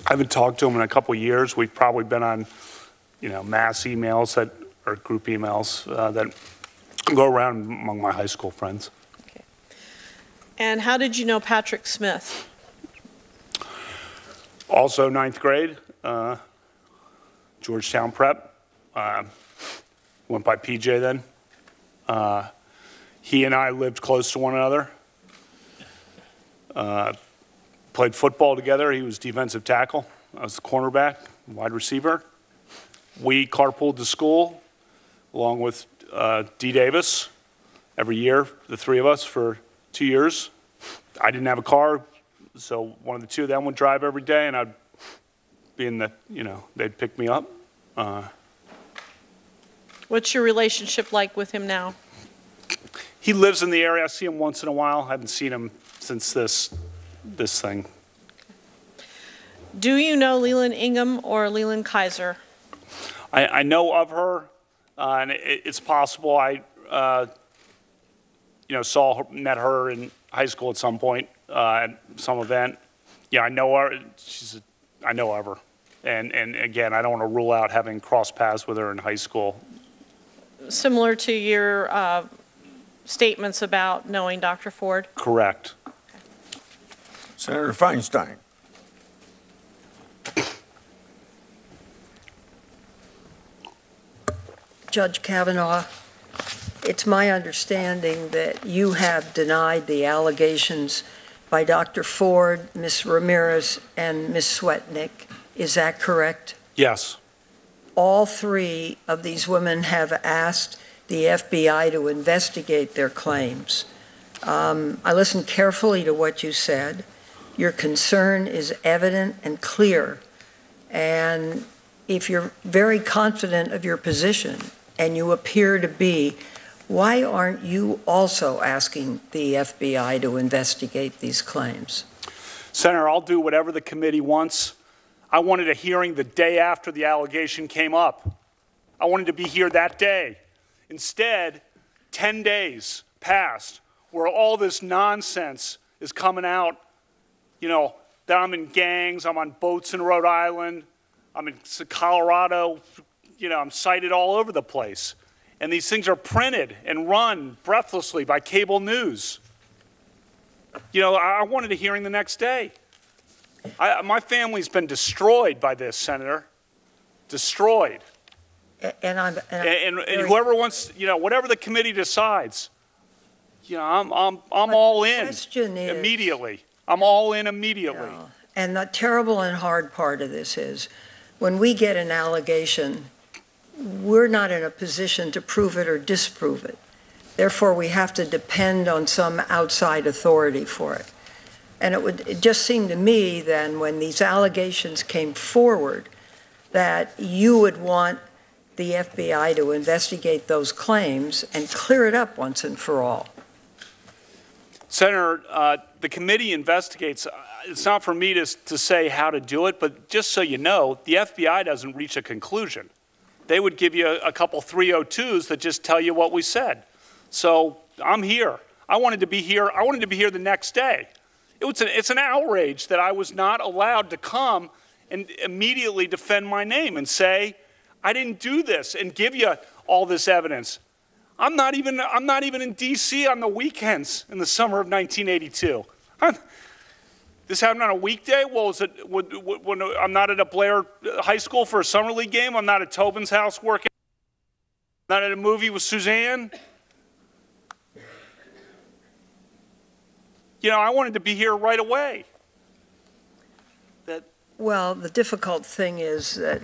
I haven't talked to him in a couple years. We've probably been on, mass emails or group emails that go around among my high school friends. Okay. And how did you know Patrick Smith? Also 9th grade, Georgetown Prep. Went by PJ then. He and I lived close to one another. Played football together. He was defensive tackle. I was the cornerback, wide receiver. We carpooled to school along with D. Davis every year, the three of us, for 2 years. I didn't have a car, so one of the two of them would drive every day, and I'd be in the, they'd pick me up. What's your relationship like with him now? He lives in the area. I see him once in a while. I haven't seen him since this thing. Do you know Leland Ingham or Leland Kaiser? I know of her, and it's possible I, met her in high school at some point at some event. Yeah, I know her. I know of her, and again, I don't want to rule out having crossed paths with her in high school. Similar to your statements about knowing Dr. Ford? Correct. Senator Feinstein. Judge Kavanaugh, It's my understanding that you have denied the allegations by Dr. Ford, Ms. Ramirez, and Ms. Swetnick. Is that correct? Yes. All three of these women have asked the FBI to investigate their claims. I listened carefully to what you said. Your concern is evident and clear. And if you're very confident of your position, and you appear to be, why aren't you also asking the FBI to investigate these claims? Senator, I'll do whatever the committee wants. I wanted a hearing the day after the allegation came up. I wanted to be here that day. Instead, 10 days passed where all this nonsense is coming out, you know, that I'm in gangs, I'm on boats in Rhode Island, I'm in Colorado, you know, I'm cited all over the place. And these things are printed and run breathlessly by cable news. You know, I wanted a hearing the next day. My family's been destroyed by this, Senator. Destroyed. And whoever wants, you know, whatever the committee decides, you know, I'm all in immediately. I'm all in immediately. Yeah. And the terrible and hard part of this is when we get an allegation, we're not in a position to prove it or disprove it. Therefore, we have to depend on some outside authority for it. And it just seemed to me then when these allegations came forward that you would want the FBI to investigate those claims and clear it up once and for all. Senator, the committee investigates. It's not for me to say how to do it, but just so you know, the FBI doesn't reach a conclusion. They would give you a couple 302s that just tell you what we said. So I'm here. I wanted to be here. I wanted to be here the next day. It's an outrage that I was not allowed to come and immediately defend my name and say, I didn't do this and give you all this evidence. I'm not even in D.C. on the weekends in the summer of 1982. This happened on a weekday? Well, when I'm not at a Blair High School for a summer league game? I'm not at Tobin's house working? I'm not at a movie with Suzanne? You know, I wanted to be here right away. Well, the difficult thing is that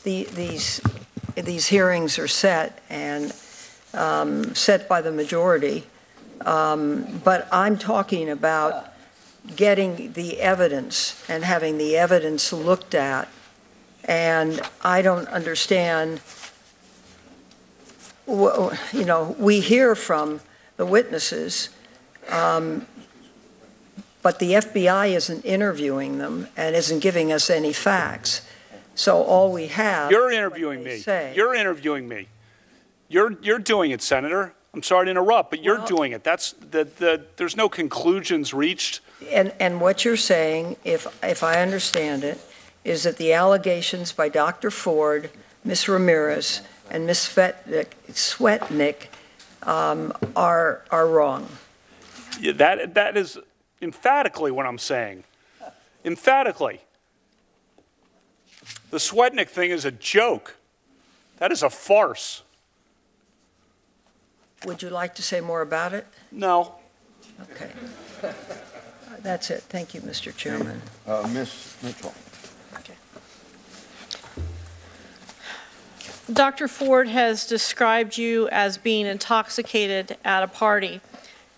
these hearings are set and set by the majority, but I'm talking about getting the evidence and having the evidence looked at, and I don't understand. You know, we hear from the witnesses. But the FBI isn't interviewing them and isn't giving us any facts. So all we have. You're interviewing me. You're interviewing me. You're doing it, Senator. I'm sorry to interrupt, but you're doing it. There's no conclusions reached. And what you're saying, if I understand it, is that the allegations by Dr. Ford, Ms. Ramirez, and Ms. Swetnick are wrong. Yeah, that is emphatically what I'm saying. Emphatically. The Swetnick thing is a joke. That is a farce. Would you like to say more about it? No. Okay. That's it. Thank you, Mr. Chairman. Ms. Mitchell. Okay. Dr. Ford has described you as being intoxicated at a party.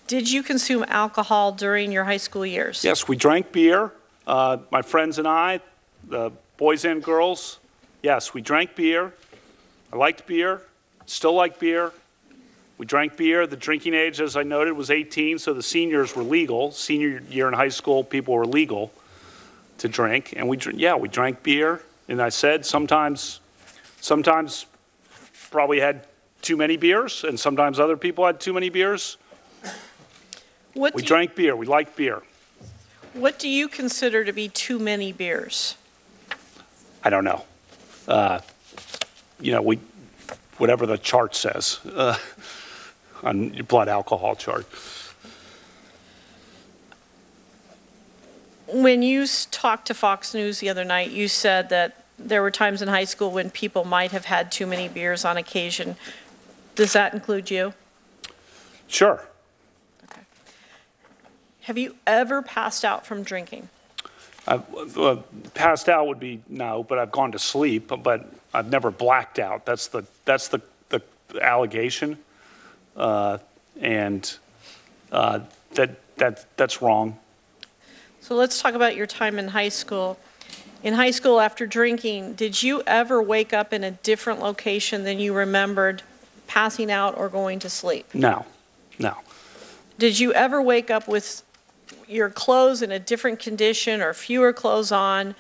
Did you consume alcohol during your high school years? Yes, we drank beer. My friends and I, the boys and girls, yes, we drank beer. I liked beer, still like beer. We drank beer. The drinking age, as I noted, was 18, so the seniors were legal. Senior year in high school, people were legal to drink. And we drank beer. And I said sometimes probably had too many beers, and sometimes other people had too many beers. We drank beer. We liked beer. What do you consider to be too many beers? I don't know. You know, whatever the chart says on your blood alcohol chart. When you talked to Fox News the other night, you said that there were times in high school when people might have had too many beers on occasion. Does that include you? Sure. Okay. Have you ever passed out from drinking? Passed out would be no, but I've gone to sleep, but I've never blacked out. That's the allegation, and that's wrong. So let's talk about your time in high school. In high school, after drinking, did you ever wake up in a different location than you remembered passing out or going to sleep? No, no, Did you ever wake up with your clothes in a different condition or fewer clothes on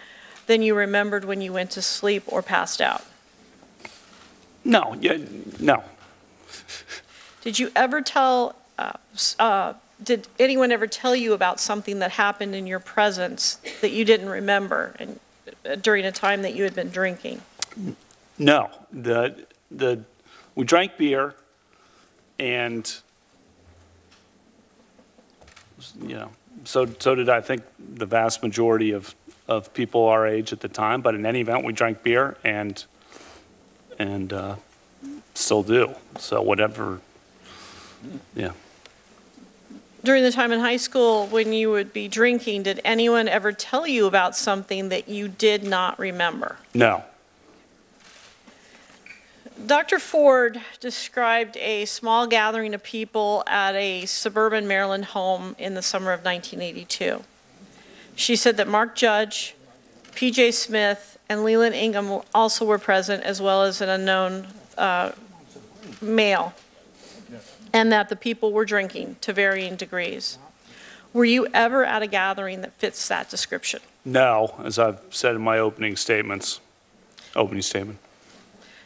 than you remembered when you went to sleep or passed out? no, yeah, no, Did you ever tell, did anyone ever tell you about something that happened in your presence that you didn't remember and during a time that you had been drinking? no. We drank beer, and so did I think the vast majority of people our age at the time. But in any event, we drank beer and still do. So whatever, yeah. During the time in high school when you would be drinking, did anyone ever tell you about something that you did not remember? No. Dr. Ford described a small gathering of people at a suburban Maryland home in the summer of 1982. She said that Mark Judge, P.J. Smith, and Leland Ingham also were present, as well as an unknown male, and that the people were drinking to varying degrees. Were you ever at a gathering that fits that description? No, as I've said in my opening statement.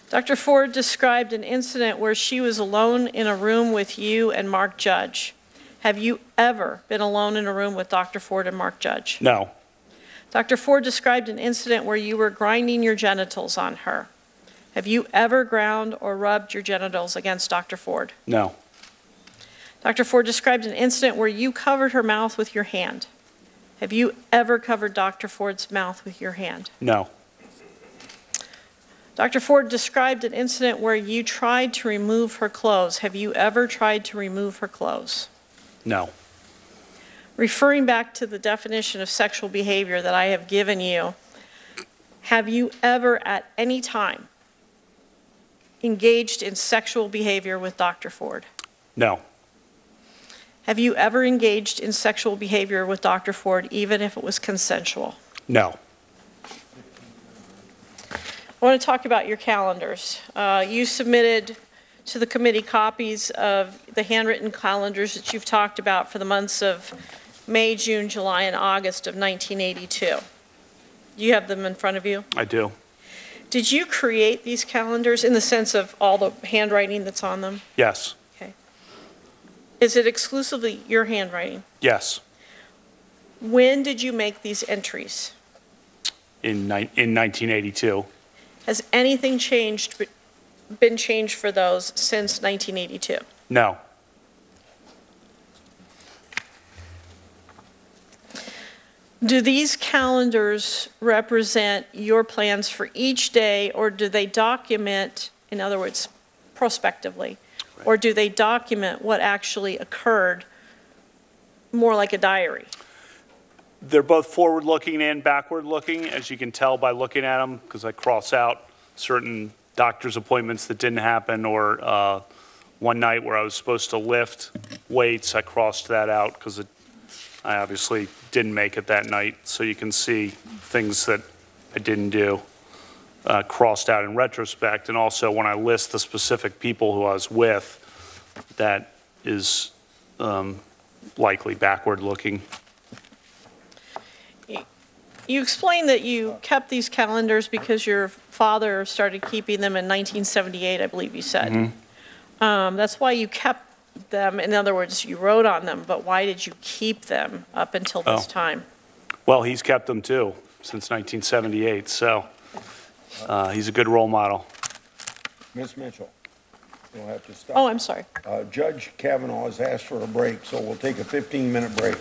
Dr. Ford described an incident where she was alone in a room with you and Mark Judge. Have you ever been alone in a room with Dr. Ford and Mark Judge? No. Dr. Ford described an incident where you were grinding your genitals on her. Have you ever ground or rubbed your genitals against Dr. Ford? No. Dr. Ford described an incident where you covered her mouth with your hand. Have you ever covered Dr. Ford's mouth with your hand? No. Dr. Ford described an incident where you tried to remove her clothes. Have you ever tried to remove her clothes? No. Referring back to the definition of sexual behavior that I have given you, have you ever at any time engaged in sexual behavior with Dr. Ford? No. Have you ever engaged in sexual behavior with Dr. Ford, even if it was consensual? No. I want to talk about your calendars. You submitted to the committee copies of the handwritten calendars that you've talked about for the months of May, June, July, and August of 1982. Do you have them in front of you? I do. Did you create these calendars in the sense of all the handwriting that's on them? Yes. Okay. Is it exclusively your handwriting? Yes. When did you make these entries? In 1982. Has anything been changed for those since 1982? No. Do these calendars represent your plans for each day, or do they document, in other words, prospectively, or do they document what actually occurred more like a diary? They're both forward-looking and backward-looking, as you can tell by looking at them, because I cross out certain doctor's appointments that didn't happen, or one night where I was supposed to lift weights, I crossed that out because I obviously didn't make it that night. So you can see things that I didn't do crossed out in retrospect. And also when I list the specific people who I was with, that is likely backward-looking. You explained that you kept these calendars because your father started keeping them in 1978, I believe you said. Mm-hmm. That's why you kept them. In other words, you wrote on them, but why did you keep them up until this time? Well, he's kept them too since 1978, so he's a good role model. Ms. Mitchell, you'll have to stop. Oh, I'm sorry. Judge Kavanaugh has asked for a break, so we'll take a 15-minute break.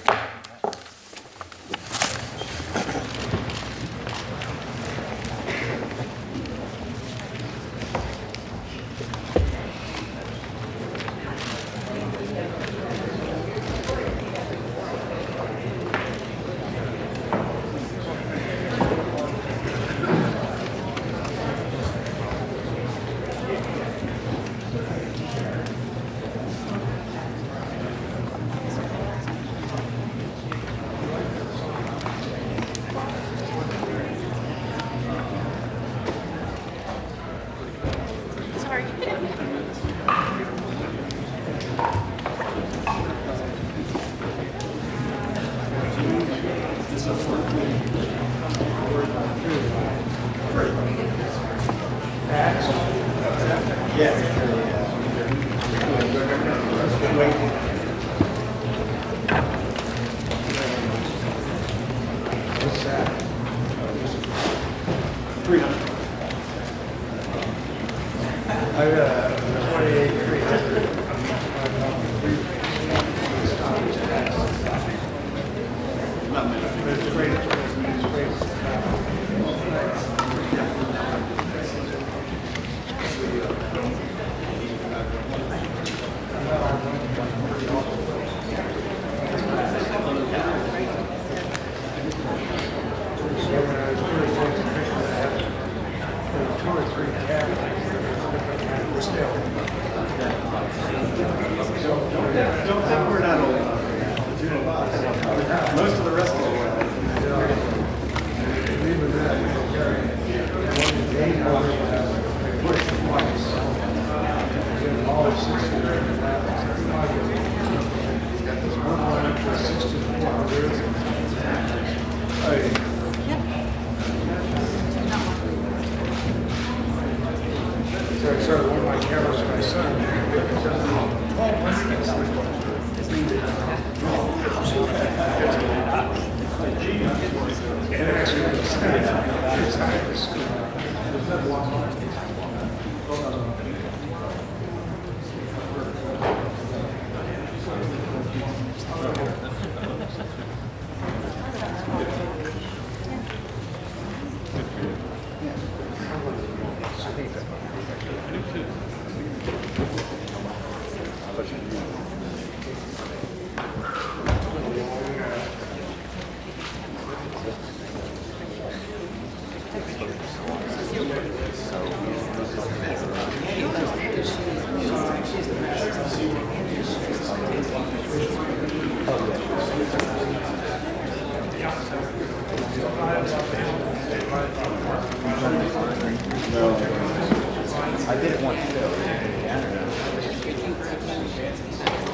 I did it once too.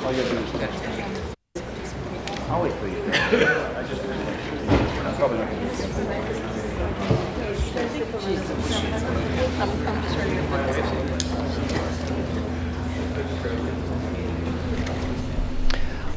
All you gotta do is text me. I'll wait for you. I'm probably not gonna do it.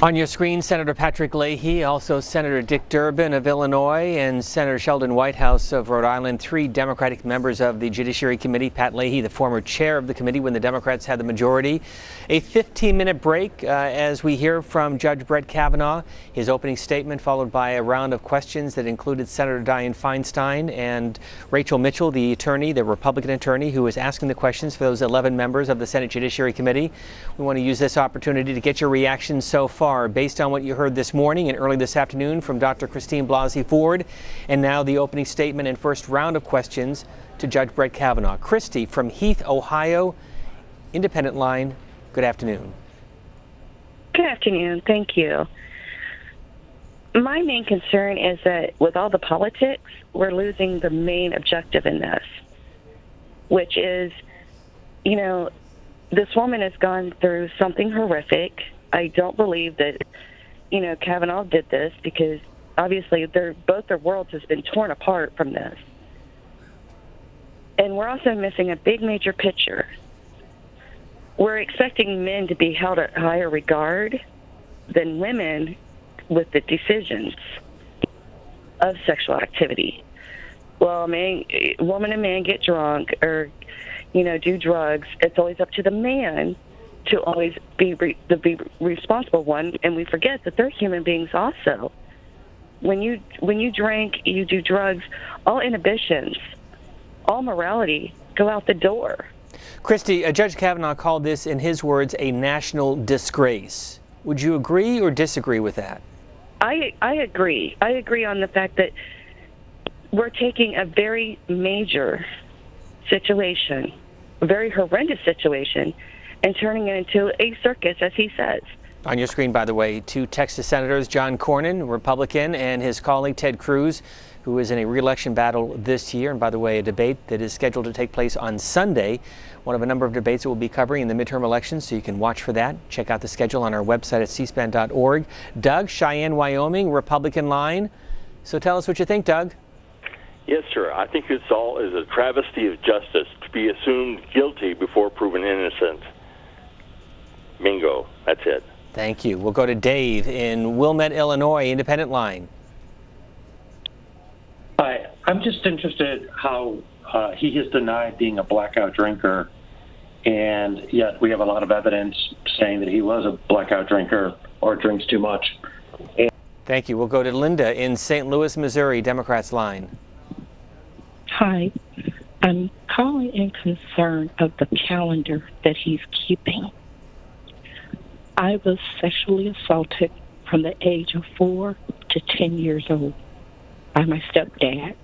On your screen, Senator Patrick Leahy, also Senator Dick Durbin of Illinois, and Senator Sheldon Whitehouse of Rhode Island, 3 Democratic members of the Judiciary Committee. Pat Leahy, the former chair of the committee when the Democrats had the majority. A 15-minute break as we hear from Judge Brett Kavanaugh, his opening statement followed by a round of questions that included Senator Dianne Feinstein and Rachel Mitchell, the attorney, the Republican attorney, who was asking the questions for those 11 members of the Senate Judiciary Committee. We want to use this opportunity to get your reactions so far based on what you heard this morning and early this afternoon from Dr. Christine Blasey Ford, and now the opening statement and first round of questions to Judge Brett Kavanaugh. Christy from Heath, Ohio, Independent Line, good afternoon. Good afternoon. Thank you. My main concern is that with all the politics, we're losing the main objective in this, which is, you know, this woman has gone through something horrific. I don't believe that, you know, Kavanaugh did this because obviously both their worlds has been torn apart from this. And we're also missing a big major picture. We're expecting men to be held at higher regard than women with the decisions of sexual activity. Well, woman and man get drunk or, you know, do drugs. It's always up to the man to always be the responsible one, and we forget that they're human beings also. When you drink, you do drugs, all inhibitions, all morality go out the door. Christy, Judge Kavanaugh called this, in his words, a national disgrace. Would you agree or disagree with that? I agree. I agree on the fact that we're taking a very major situation, a very horrendous situation, and turning it into a circus, as he says. On your screen, by the way, 2 Texas senators, John Cornyn, Republican, and his colleague Ted Cruz, who is in a re-election battle this year. And by the way, a debate that is scheduled to take place on Sunday, one of a number of debates that we'll be covering in the midterm elections, so you can watch for that. Check out the schedule on our website at cspan.org. Doug, Cheyenne, Wyoming, Republican line. So tell us what you think, Doug. Yes, sir. I think this all is a travesty of justice to be assumed guilty before proven innocent. Bingo. That's it. Thank you. We'll go to Dave in Wilmette, Illinois, Independent Line. Hi. I'm just interested how he has denied being a blackout drinker, and yet we have a lot of evidence saying that he was a blackout drinker or drinks too much. Thank you. We'll go to Linda in St. Louis, Missouri, Democrats line. Hi. I'm calling in concern of the calendar that he's keeping. I was sexually assaulted from the age of 4 to 10 years old by my stepdad.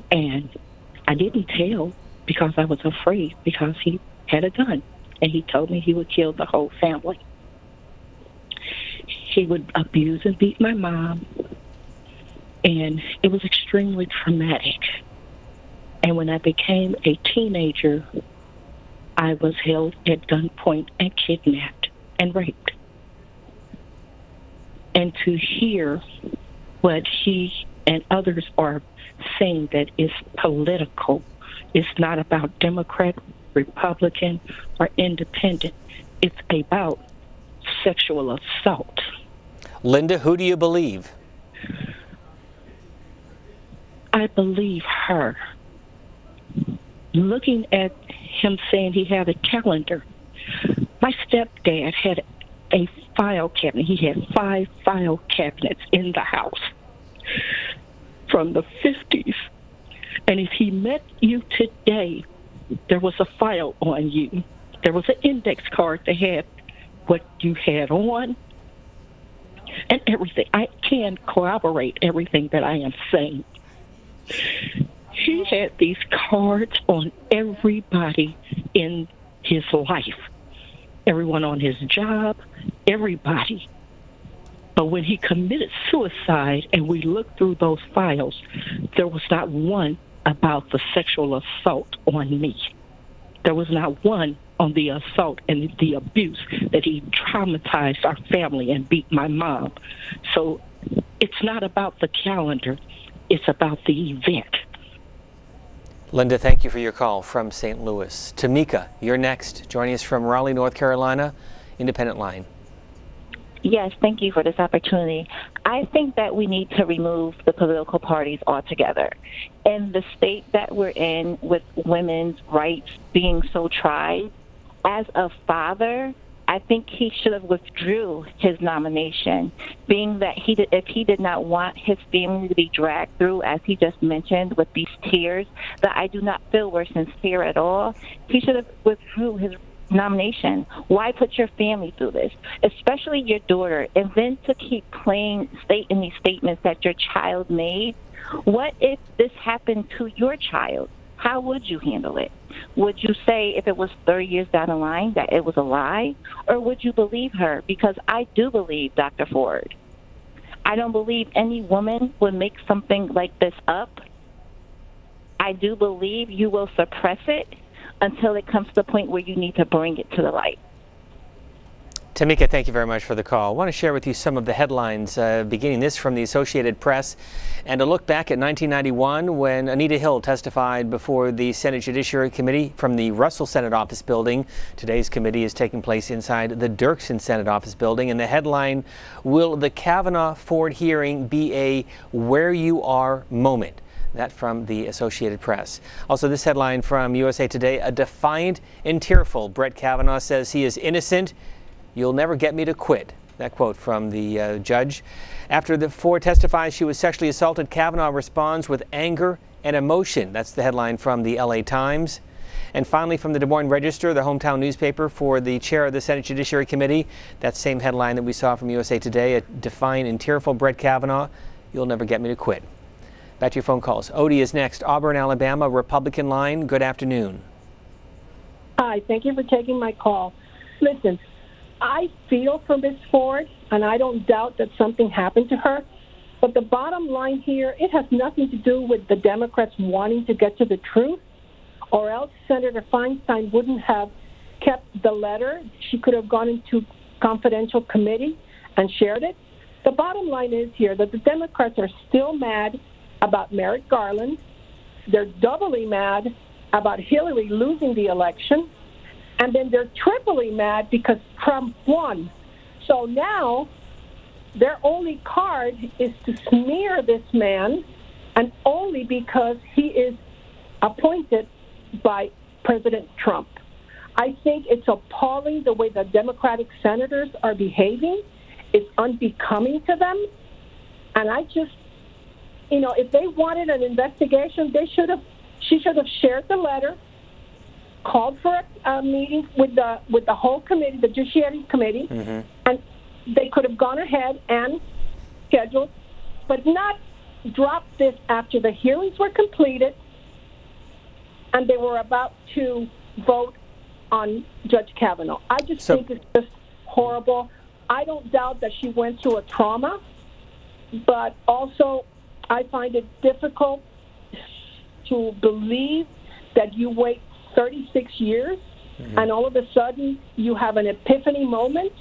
And I didn't tell because I was afraid, because he had a gun and he told me he would kill the whole family. He would abuse and beat my mom, and it was extremely traumatic. And when I became a teenager, I was held at gunpoint and kidnapped and raped. And to hear what he and others are saying that is political, it's not about Democrat, Republican, or Independent. It's about sexual assault. Linda, who do you believe? I believe her. Looking at him saying he had a calendar, my stepdad had a file cabinet. He had 5 file cabinets in the house from the 50s. And if he met you today, there was a file on you. There was an index card that had what you had on and everything. I can corroborate everything that I am saying. He had these cards on everybody in his life, everyone on his job, everybody. But when he committed suicide and we looked through those files, there was not one about the sexual assault on me. There was not one on the assault and the abuse that he traumatized our family and beat my mom. So it's not about the calendar. It's about the event. Linda, thank you for your call from St. Louis. Tamika, you're next, joining us from Raleigh, North Carolina, Independent Line. Yes, thank you for this opportunity. I think that we need to remove the political parties altogether. In the state that we're in, with women's rights being so tried, as a father, I think he should have withdrew his nomination, being that if he did not want his family to be dragged through, as he just mentioned, with these tears that I do not feel were sincere at all. He should have withdrew his nomination. Why put your family through this, especially your daughter, and then to keep stating these statements that your child made? What if this happened to your child? How would you handle it? Would you say, if it was 30 years down the line, that it was a lie? Or would you believe her? Because I do believe Dr. Ford. I don't believe any woman would make something like this up. I do believe you will suppress it until it comes to the point where you need to bring it to the light. Tamika, thank you very much for the call. I want to share with you some of the headlines, beginning this from the Associated Press, and a look back at 1991 when Anita Hill testified before the Senate Judiciary Committee from the Russell Senate Office Building. Today's committee is taking place inside the Dirksen Senate Office Building, and the headline, will the Kavanaugh Ford hearing be a where you are moment? That from the Associated Press. Also, this headline from USA Today, a defiant and tearful Brett Kavanaugh says he is innocent. You'll never get me to quit. That quote from the judge. After the Ford testifies she was sexually assaulted, Kavanaugh responds with anger and emotion. That's the headline from the LA Times. And finally, from the Des Moines Register, the hometown newspaper for the chair of the Senate Judiciary Committee, that same headline that we saw from USA Today, a defiant and tearful Brett Kavanaugh. You'll never get me to quit. Back to your phone calls. Odie is next. Auburn, Alabama, Republican line. Good afternoon. Hi, thank you for taking my call. Listen, I feel for Ms. Ford, and I don't doubt that something happened to her. But the bottom line here, it has nothing to do with the Democrats wanting to get to the truth, or else Senator Feinstein wouldn't have kept the letter. She could have gone into confidential committee and shared it. The bottom line is here that the Democrats are still mad about Merrick Garland. They're doubly mad about Hillary losing the election. And then they're triply mad because Trump won. So now their only card is to smear this man, and only because he is appointed by President Trump. I think it's appalling the way the Democratic senators are behaving. It's unbecoming to them. And I just, if they wanted an investigation, she should have shared the letter, called for a meeting with the whole committee, the Judiciary Committee, and they could have gone ahead and scheduled, but not dropped this after the hearings were completed and they were about to vote on Judge Kavanaugh. I just think it's just horrible. I don't doubt that she went through a trauma, but also I find it difficult to believe that you wait 36 years and all of a sudden you have an epiphany moment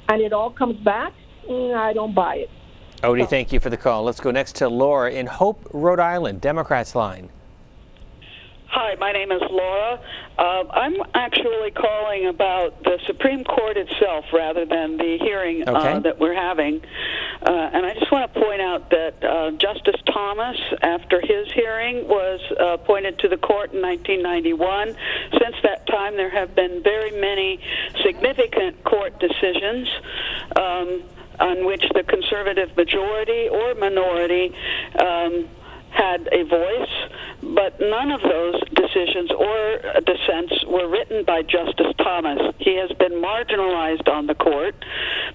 and it all comes back. I don't buy it. Odie, thank you for the call. Let's go next to Laura in Hope, Rhode Island, Democrats line. Hi, my name is Laura. I'm actually calling about the Supreme Court itself rather than the hearing that we're having. And I just want to point out that Justice Thomas, after his hearing, was appointed to the court in 1991. Since that time, there have been very many significant court decisions on which the conservative majority or minority had a voice, but none of those decisions or dissents were written by Justice Thomas. He has been marginalized on the court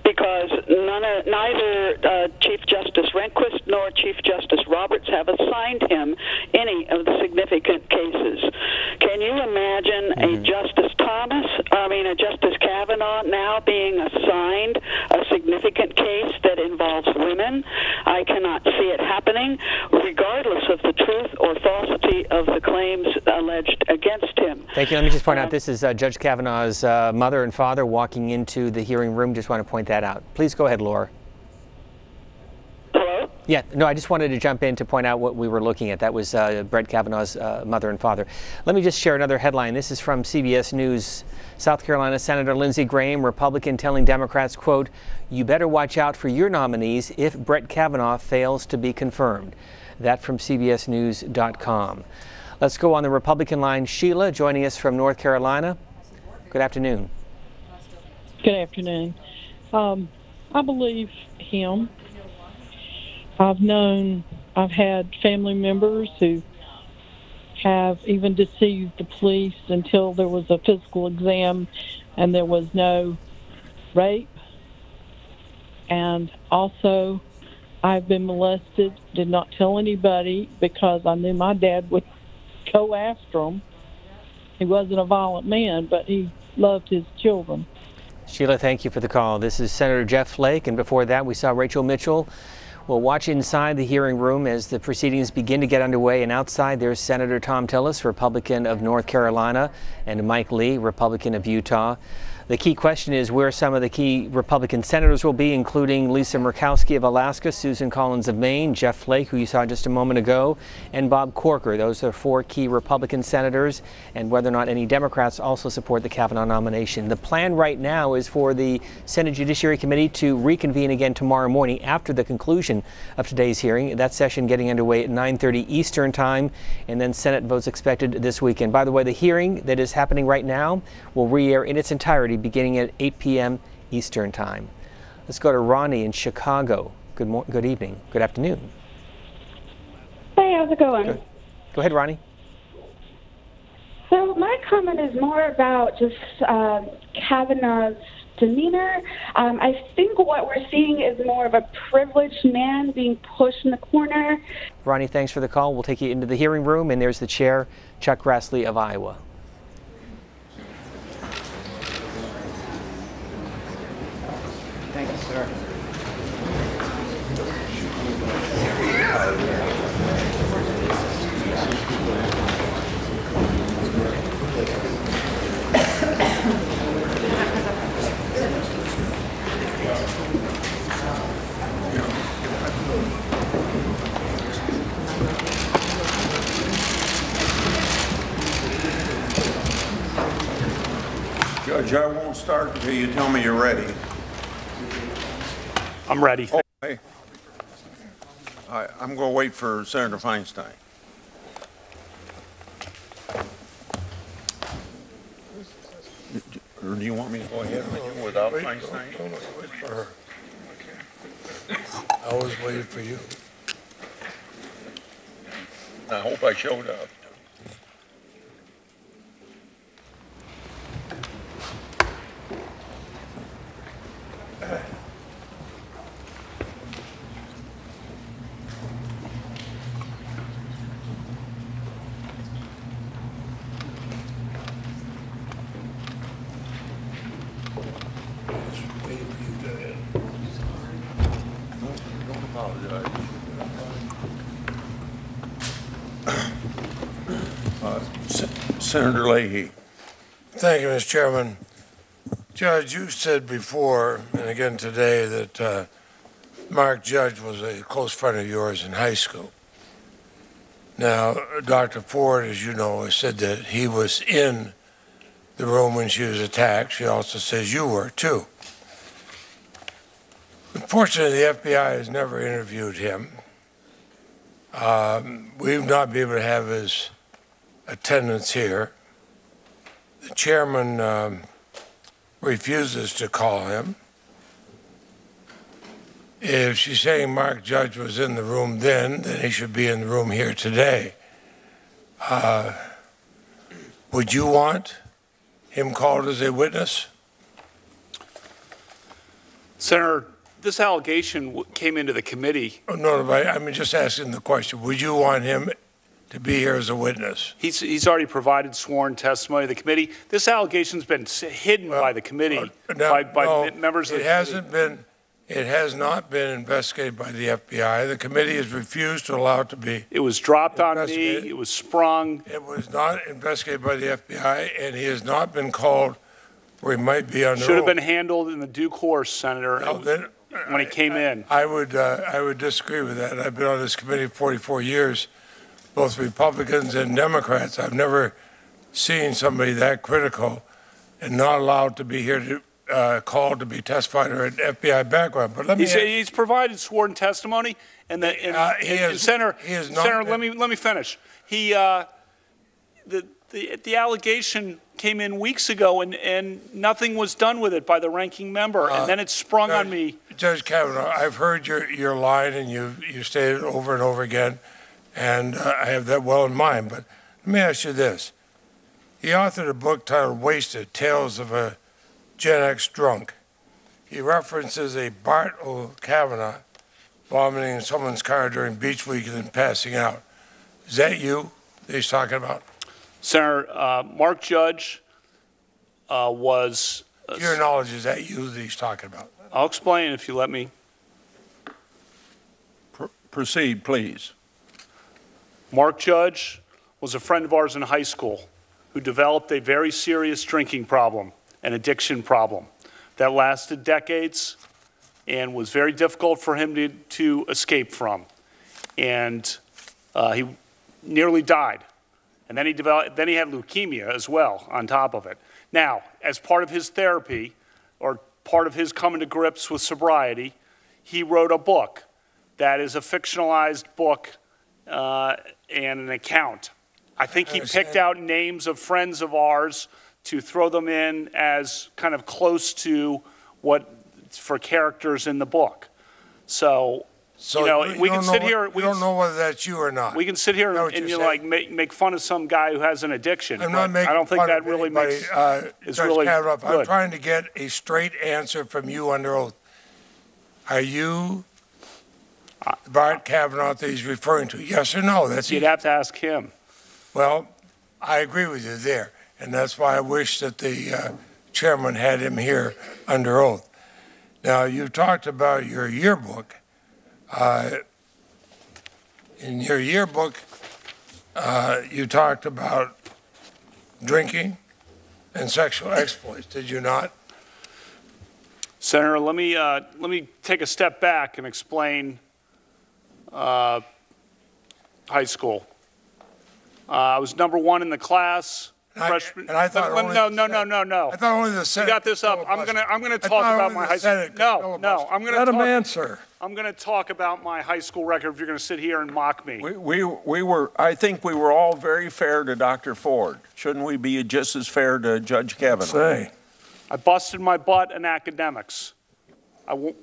because neither Chief Justice Rehnquist nor Chief Justice Roberts have assigned him any of the significant cases. Can you imagine a Justice Kavanaugh now being assigned a significant case that involves women? I cannot see it happening, regardless of the truth or falsity of the claims alleged against him. Thank you. Let me just point out this is Judge Kavanaugh's mother and father walking into the hearing room. Just want to point that out. Please go ahead, Laura. Hello? Yeah, no, I just wanted to jump in to point out what we were looking at. That was Brett Kavanaugh's mother and father. Let me just share another headline. This is from CBS News. South Carolina Senator Lindsey Graham, Republican, telling Democrats, quote, "You better watch out for your nominees if Brett Kavanaugh fails to be confirmed." That from CBSNews.com. Let's go on the Republican line. Sheila joining us from North Carolina. Good afternoon. Good afternoon. I believe him. I've had family members who have even deceived the police until there was a physical exam and there was no rape. And also, I've been molested, did not tell anybody because I knew my dad would go after him. He wasn't a violent man, but he loved his children. Sheila, thank you for the call. This is Senator Jeff Flake, and before that we saw Rachel Mitchell. We'll watch inside the hearing room as the proceedings begin to get underway, and outside there's Senator Tom Tillis, Republican of North Carolina, and Mike Lee, Republican of Utah. The key question is where some of the key Republican senators will be, including Lisa Murkowski of Alaska, Susan Collins of Maine, Jeff Flake, who you saw just a moment ago, and Bob Corker. Those are 4 key Republican senators, and whether or not any Democrats also support the Kavanaugh nomination. The plan right now is for the Senate Judiciary Committee to reconvene again tomorrow morning after the conclusion of today's hearing. That session getting underway at 9:30 Eastern Time, and then Senate votes expected this weekend. By the way, the hearing that is happening right now will re-air in its entirety beginning at 8 p.m. Eastern Time. Let's go to Ronnie in Chicago. Good evening. Good afternoon. Hey, how's it going? Good. Go ahead, Ronnie. So my comment is more about just Kavanaugh's demeanor. I think what we're seeing is more of a privileged man being pushed in the corner. Ronnie, thanks for the call. We'll take you into the hearing room, and there's the chair, Chuck Grassley of Iowa. Thank you, sir. Judge, I won't start until you tell me you're ready. I'm ready. Oh, hey. I'm going to wait for Senator Feinstein. Or do you want me to go ahead with you without Feinstein? No, wait for her. I was waiting for you. I hope I showed up. Senator Leahy. Thank you, Mr. Chairman. Judge, you said before, and again today, that Mark Judge was a close friend of yours in high school. Now, Dr. Ford, as you know, has said that he was in the room when she was attacked. She also says you were, too. Unfortunately, the FBI has never interviewed him. We've not been able to have his attendance here. The chairman refuses to call him. If she's saying Mark Judge was in the room then he should be in the room here today. Would you want him called as a witness? Senator, this allegation came into the committee. Oh, no, I'm just asking the question. Would you want him to be here as a witness? He's already provided sworn testimony to the committee. This allegation's been hidden by the committee, by members of the committee. It has not been investigated by the FBI. The committee has refused to allow it to be. It was dropped on me. It was sprung. It was not investigated by the FBI, and he has not been called where he might be under oath. Should have been handled in the due course, Senator, when he came in. I would disagree with that. I've been on this committee 44 years, both Republicans and Democrats. I've never seen somebody that critical and not allowed to be here to called to be testified or an FBI background. But let me he's provided sworn testimony, and Senator, let me finish. The allegation came in weeks ago, and nothing was done with it by the ranking member, and then it sprung on me. Judge Kavanaugh, I've heard your line, and you stated it over and over again, and I have that well in mind. But let me ask you this: he authored a book titled "Wasted: Tales of a Gen X Drunk." He references a Kavanaugh vomiting in someone's car during beach week and then passing out. Is that you that he's talking about? Senator, Mark Judge was... To your knowledge, is that you that he's talking about? I'll explain if you let me. Proceed, please. Mark Judge was a friend of ours in high school who developed a very serious drinking problem, an addiction problem that lasted decades and was very difficult for him to escape from. And he nearly died. And then he had leukemia as well on top of it. Now, as part of his therapy, or part of his coming to grips with sobriety, he wrote a book that is a fictionalized book and an account. I think he picked out names of friends of ours to throw them in as kind of close to what for characters in the book. So we can sit here. We don't know whether that's you or not. We can sit here and make fun of some guy who has an addiction. I'm not making I don't think fun that of really anybody, is Judge really Kavanaugh, good. I'm trying to get a straight answer from you under oath. Are you Bart Kavanaugh that he's referring to? Yes or no? You'd have to ask him. Well, I agree with you there, and that's why I wish that the chairman had him here under oath. Now, you talked about your yearbook. In your yearbook, you talked about drinking and sexual exploits, did you not? Senator, let me take a step back and explain high school. I was number one in the class. freshman. And I thought only no. I thought only the Senate. You got this up. I'm gonna talk about my high school. No. I'm gonna let him talk. answer. I'm gonna talk about my high school record. If you're gonna sit here and mock me. I think we were all very fair to Dr. Ford. Shouldn't we be just as fair to Judge Kavanaugh? I busted my butt in academics. I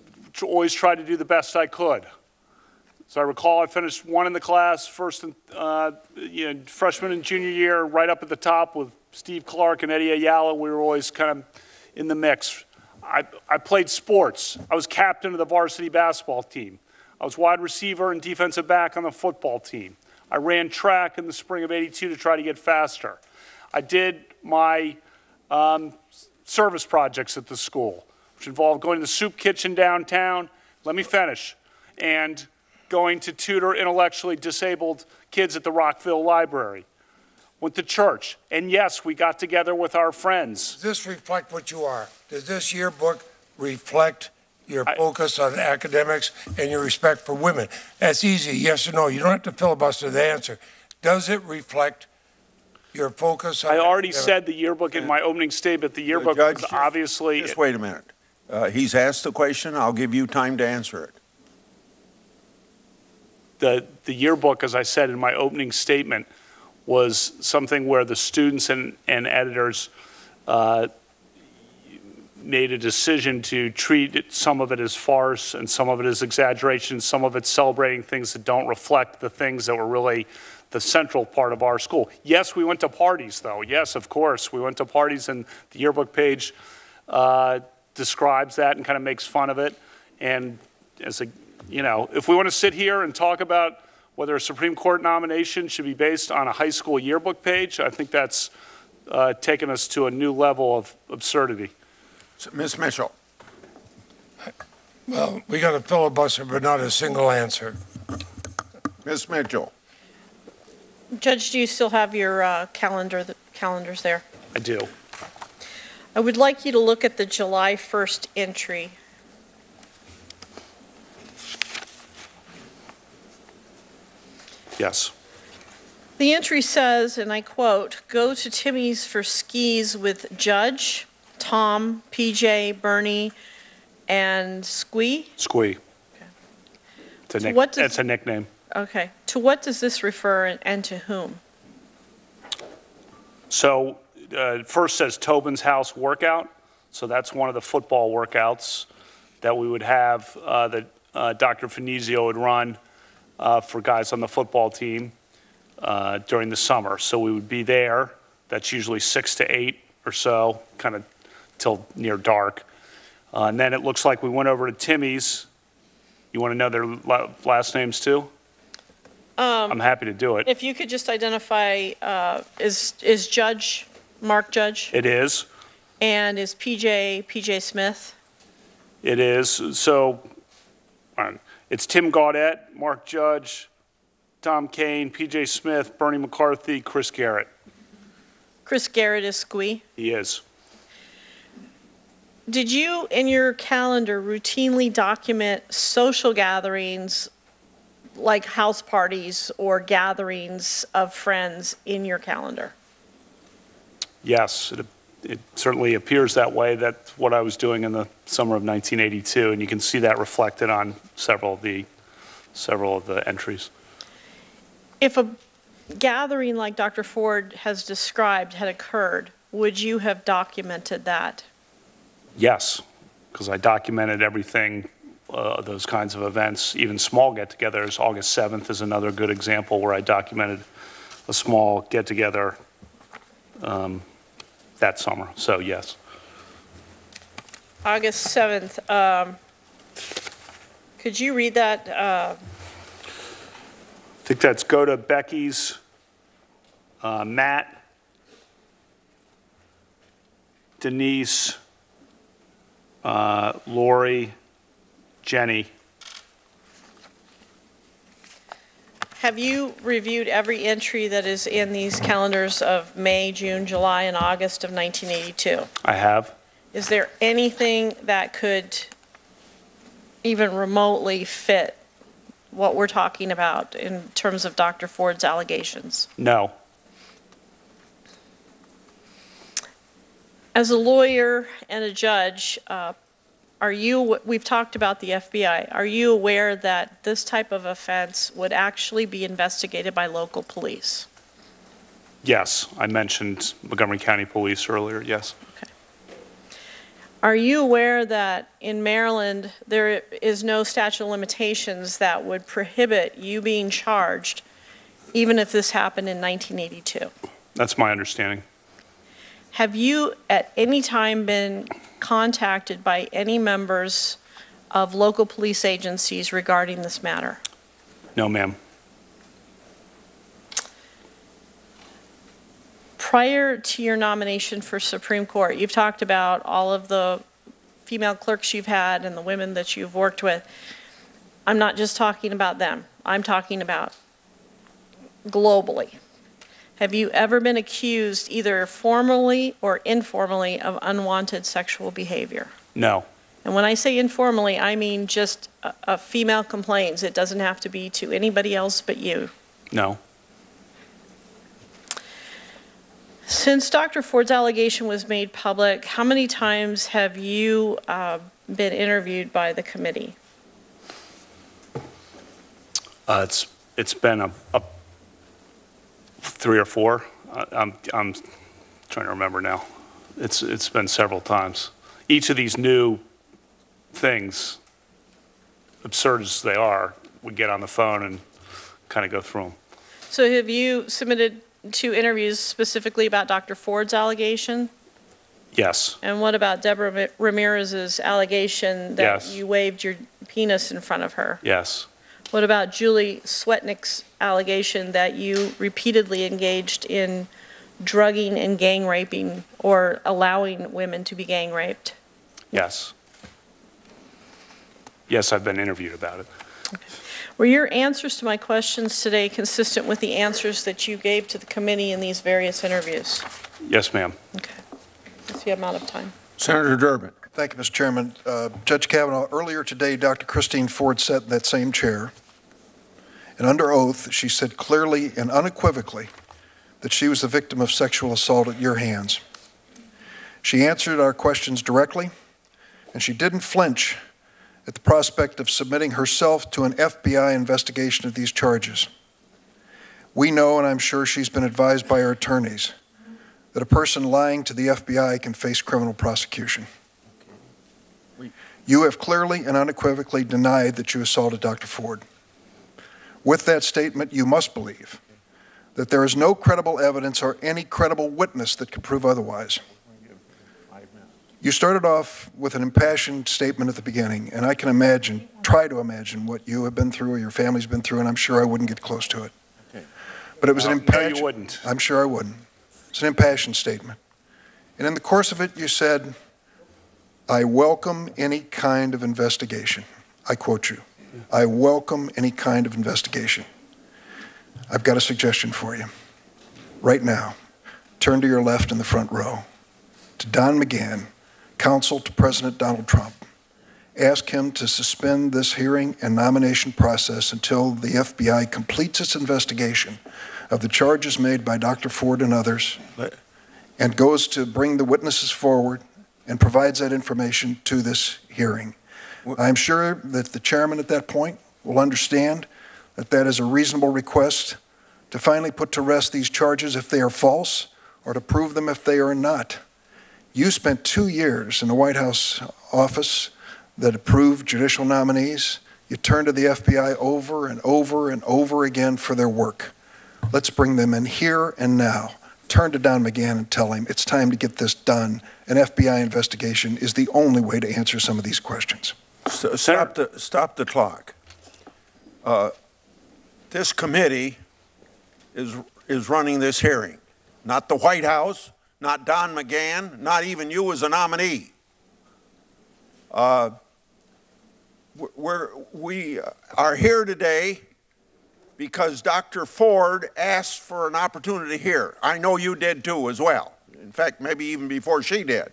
always tried to do the best I could. So I recall I finished one in the class, first and freshman and junior year, right up at the top with Steve Clark and Eddie Ayala. We were always kind of in the mix. I played sports. I was captain of the varsity basketball team. I was wide receiver and defensive back on the football team. I ran track in the spring of '82 to try to get faster. I did my service projects at the school, which involved going to the soup kitchen downtown, let me finish, and going to tutor intellectually disabled kids at the Rockville Library. Went to church, and yes, we got together with our friends. Does this reflect what you are? Does this yearbook reflect your focus on academics and your respect for women? That's easy, yes or no. You don't have to filibuster the answer. Does it reflect your focus on I already academics? said the yearbook in my opening statement. The yearbook was obviously... Just wait a minute. He's asked the question. I'll give you time to answer it. The yearbook, as I said in my opening statement, was something where the students and editors made a decision to treat some of it as farce and some of it as exaggeration, some of it celebrating things that don't reflect the things that were really the central part of our school. Yes, we went to parties, though. Yes, of course, we went to parties, and the yearbook page describes that and kind of makes fun of it. And as a, if we want to sit here and talk about whether a Supreme Court nomination should be based on a high school yearbook page, I think that's taken us to a new level of absurdity. So, Ms. Mitchell. Well, we got a filibuster, but not a single answer. Ms. Mitchell. Judge, do you still have your calendars there? I do. I would like you to look at the July 1st entry. Yes. The entry says, and I quote, "Go to Timmy's for skis with Judge, Tom, PJ, Bernie, and Squee." Squee. Okay. It's a nickname. Okay. To what does this refer and to whom? So first says Tobin's House workout. So that's one of the football workouts that we would have that Dr. Finizio would run for guys on the football team during the summer. So we would be there. That's usually 6 to 8 or so, kind of till near dark. And then it looks like we went over to Timmy's. You want to know their last names too? I'm happy to do it. If you could just identify, is Judge Mark Judge? It is. And is PJ Smith? It is. So it's Tim Gaudette, Mark Judge, Tom Kane, PJ Smith, Bernie McCarthy, Chris Garrett. Chris Garrett is Squee? He is. Did you, in your calendar, routinely document social gatherings like house parties or gatherings of friends in your calendar? Yes, it certainly appears that way. That's what I was doing in the summer of 1982, and you can see that reflected on several of the entries. If a gathering like Dr. Ford has described had occurred, would you have documented that? Yes, because I documented everything, those kinds of events, even small get-togethers. August 7th is another good example where I documented a small get-together that summer. So, yes. August 7th. Could you read that? I think that's go to Becky's, Matt, Denise, Lori, Jenny. Have you reviewed every entry that is in these calendars of May, June, July, and August of 1982? I have. Is there anything that could even remotely fit what we're talking about in terms of Dr. Ford's allegations? No. As a lawyer and a judge, we've talked about the FBI. Are you aware that this type of offense would actually be investigated by local police? Yes, I mentioned Montgomery County Police earlier, yes. Okay. Are you aware that in Maryland there is no statute of limitations that would prohibit you being charged even if this happened in 1982? That's my understanding. Have you at any time been contacted by any members of local police agencies regarding this matter? No, ma'am. Prior to your nomination for Supreme Court, you've talked about all of the female clerks you've had and the women that you've worked with. I'm not just talking about them. I'm talking about globally. Have you ever been accused, either formally or informally, of unwanted sexual behavior? No. And when I say informally, I mean just a female complains. It doesn't have to be to anybody else but you. No. Since Dr. Ford's allegation was made public, how many times have you been interviewed by the committee? It's been a 3 or 4. I'm trying to remember now. It's been several times. Each of these new things, absurd as they are, we get on the phone and kind of go through them. So have you submitted 2 interviews specifically about Dr. Ford's allegation? Yes. And what about Deborah Ramirez's allegation that Yes. you waved your penis in front of her? Yes. What about Julie Swetnick's allegation that you repeatedly engaged in drugging and gang raping or allowing women to be gang raped? Yes. Yes, I've been interviewed about it. Okay. Were your answers to my questions today consistent with the answers that you gave to the committee in these various interviews? Yes, ma'am. Okay. Let's see, I'm out of time. Senator Durbin. Thank you, Mr. Chairman. Judge Kavanaugh, earlier today, Dr. Christine Ford sat in that same chair, and under oath, she said clearly and unequivocally that she was the victim of sexual assault at your hands. She answered our questions directly, and she didn't flinch at the prospect of submitting herself to an FBI investigation of these charges. We know, and I'm sure she's been advised by her attorneys, that a person lying to the FBI can face criminal prosecution. You have clearly and unequivocally denied that you assaulted Dr. Ford. With that statement, you must believe that there is no credible evidence or any credible witness that could prove otherwise. You started off with an impassioned statement at the beginning, and I can imagine, try to imagine what you have been through or your family's been through, and I'm sure I wouldn't get close to it. Okay. But it was an impassioned... No, you wouldn't. I'm sure I wouldn't. It's an impassioned statement. And in the course of it, you said, I welcome any kind of investigation. I quote you. I welcome any kind of investigation. I've got a suggestion for you. Right now, turn to your left in the front row, to Don McGahn, counsel to President Donald Trump. Ask him to suspend this hearing and nomination process until the FBI completes its investigation of the charges made by Dr. Ford and others and goes to bring the witnesses forward and provides that information to this hearing. I'm sure that the chairman at that point will understand that that is a reasonable request to finally put to rest these charges if they are false or to prove them if they are not. You spent 2 years in the White House office that approved judicial nominees. You turned to the FBI over and over and over again for their work. Let's bring them in here and now. Turn to Don McGahn and tell him it's time to get this done. An FBI investigation is the only way to answer some of these questions. Stop the clock. This committee is running this hearing, not the White House, not Don McGahn, not even you as a nominee. We are here today because Dr. Ford asked for an opportunity here. I know you did too as well. In fact, maybe even before she did.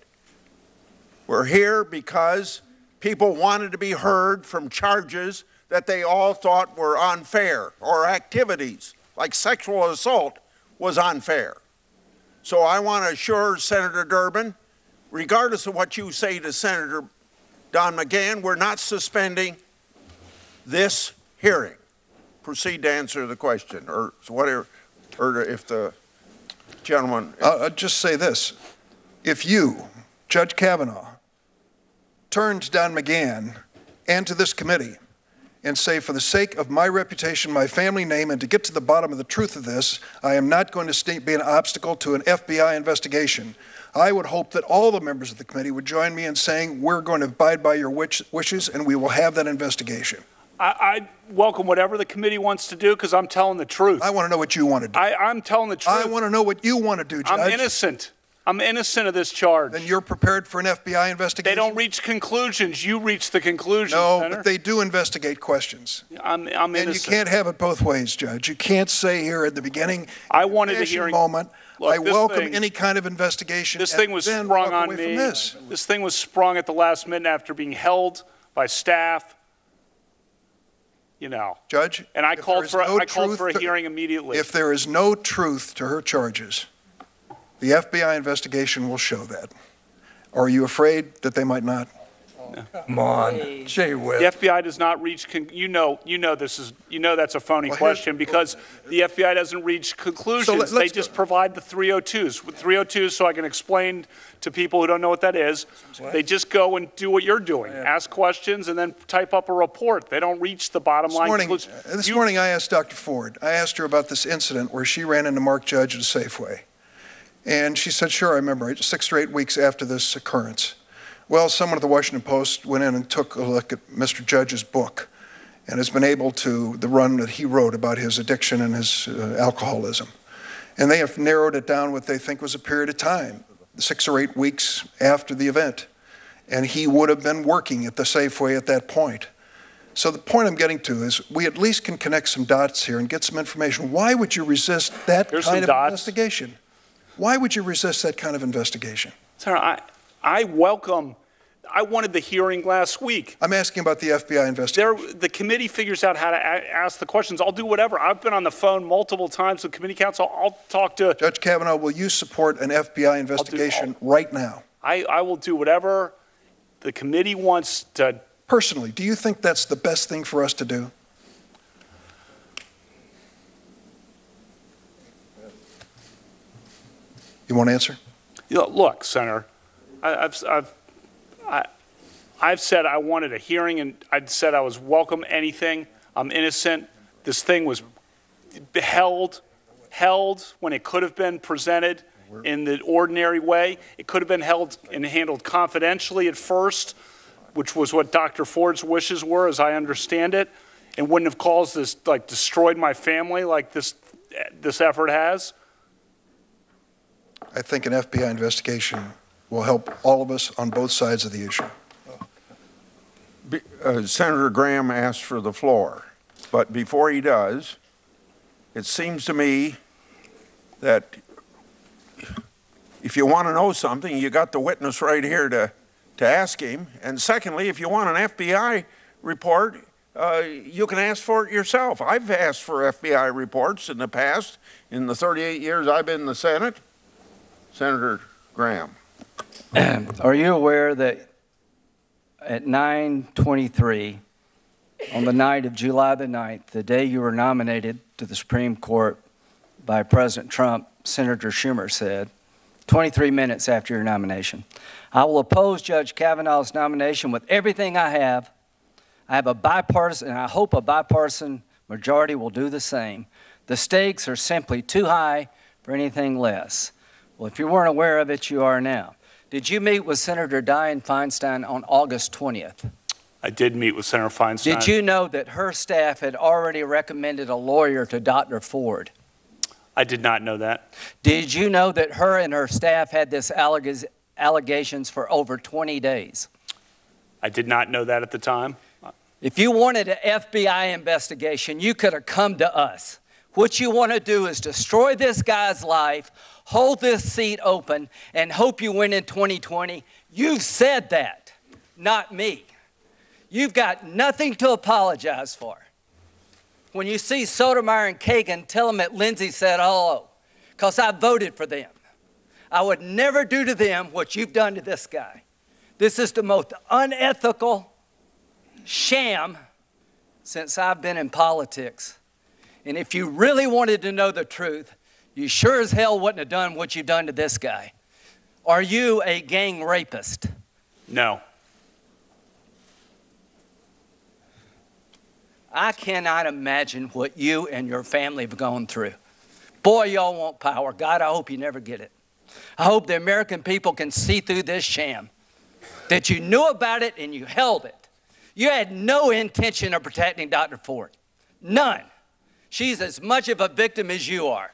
We're here because people wanted to be heard from charges that they all thought were unfair, or activities like sexual assault was unfair. So I want to assure Senator Durbin regardless of what you say to Senator Don McGahn, we're not suspending this hearing. Proceed to answer the question, or whatever, or if the gentleman... I'll just say this. If you, Judge Kavanaugh, turn to Don McGahn and to this committee and say, for the sake of my reputation, my family name, and to get to the bottom of the truth of this, I am not going to be an obstacle to an FBI investigation, I would hope that all the members of the committee would join me in saying we're going to abide by your wishes and we will have that investigation. I welcome whatever the committee wants to do because I'm telling the truth. I want to know what you want to do. I'm telling the truth. I want to know what you want to do, Judge. I'm innocent. I'm innocent of this charge. Then you're prepared for an FBI investigation? They don't reach conclusions. You reach the conclusions, No, Senator. but they do investigate questions. I'm innocent. And you can't have it both ways, Judge. You can't say here at the beginning, I wanted a hearing moment, Look, I welcome any kind of investigation. This thing was sprung on me. This thing was sprung at the last minute after being held by staff. You know, Judge, and I called for a hearing immediately. If there is no truth to her charges, the FBI investigation will show that. Are you afraid that they might not? Come on, say with. The FBI does not reach. That's a phony question because the FBI doesn't reach conclusions. They just provide the 302s. With 302s, so I can explain to people who don't know what that is. They just go and do what you're doing, ask questions, and then type up a report. They don't reach the bottom line conclusion. This morning, I asked Dr. Ford. I asked her about this incident where she ran into Mark Judge at a Safeway, and she said, "Sure, I remember. 6 or 8 weeks after this occurrence." Well, someone at the Washington Post went in and took a look at Mr. Judge's book and has been able to, the run that he wrote about his addiction and his alcoholism. And they have narrowed it down what they think was a period of time, 6 or 8 weeks after the event. And he would have been working at the Safeway at that point. So the point I'm getting to is we at least can connect some dots here and get some information. Why would you resist that kind of investigation? Why would you resist that kind of investigation? Sir, I wanted the hearing last week. I'm asking about the FBI investigation. The committee figures out how to ask the questions. I'll do whatever. I've been on the phone multiple times with committee counsel. I'll talk to... Judge Kavanaugh, will you support an FBI investigation right now? I will do whatever the committee wants to... Personally, do you think that's the best thing for us to do? You won't answer? Look, Senator, I've said I wanted a hearing, and I said I was welcome anything. I'm innocent. This thing was held when it could have been presented in the ordinary way. It could have been held and handled confidentially at first, which was what Dr. Ford's wishes were, as I understand it, and wouldn't have caused this, like, destroyed my family like this effort has. I think an FBI investigation will help all of us on both sides of the issue. Senator Graham asked for the floor, but before he does, it seems to me that if you want to know something, you got the witness right here to ask him. And secondly, if you want an FBI report, you can ask for it yourself. I've asked for FBI reports in the past, in the 38 years I've been in the Senate. Senator Graham. Are you aware that at 9:23 on the night of July the 9th, the day you were nominated to the Supreme Court by President Trump, Senator Schumer said, 23 minutes after your nomination, "I will oppose Judge Kavanaugh's nomination with everything I have. I have a bipartisan, and I hope a bipartisan majority will do the same. The stakes are simply too high for anything less." Well, if you weren't aware of it, you are now. Did you meet with Senator Dianne Feinstein on August 20th? I did meet with Senator Feinstein. Did you know that her staff had already recommended a lawyer to Dr. Ford? I did not know that. Did you know that her and her staff had this allegations for over 20 days? I did not know that at the time. If you wanted an FBI investigation, you could have come to us. What you want to do is destroy this guy's life, hold this seat open, and hope you win in 2020. You've said that, not me. You've got nothing to apologize for. When you see Sotomayor and Kagan, tell them that Lindsay said hello, because I voted for them. I would never do to them what you've done to this guy. This is the most unethical sham since I've been in politics. And if you really wanted to know the truth, you sure as hell wouldn't have done what you've done to this guy. Are you a gang rapist? No. I cannot imagine what you and your family have gone through. Boy, y'all want power. God, I hope you never get it. I hope the American people can see through this sham, that you knew about it and you held it. You had no intention of protecting Dr. Ford. None. She's as much of a victim as you are.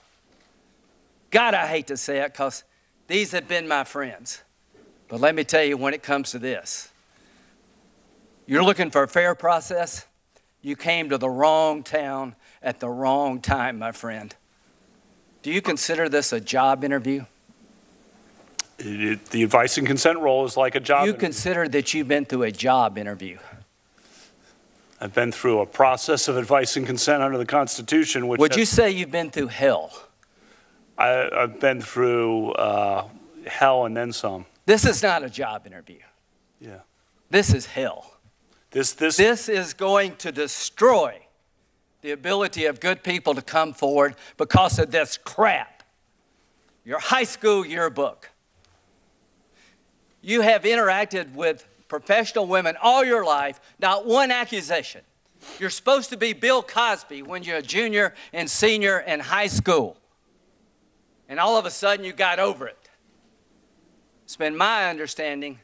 God, I hate to say it because these have been my friends. But let me tell you, when it comes to this, you're looking for a fair process. You came to the wrong town at the wrong time, my friend. Do you consider this a job interview? The advice and consent role is like a job You interview. consider that you've been through a job interview. I've been through a process of advice and consent under the Constitution. Which Would you say you've been through hell? I've been through hell and then some. This is not a job interview. Yeah. This is hell. This is going to destroy the ability of good people to come forward because of this crap. Your high school yearbook. You have interacted with professional women all your life, not one accusation. You're supposed to be Bill Cosby when you're a junior and senior in high school. And all of a sudden you got over it. It's been my understanding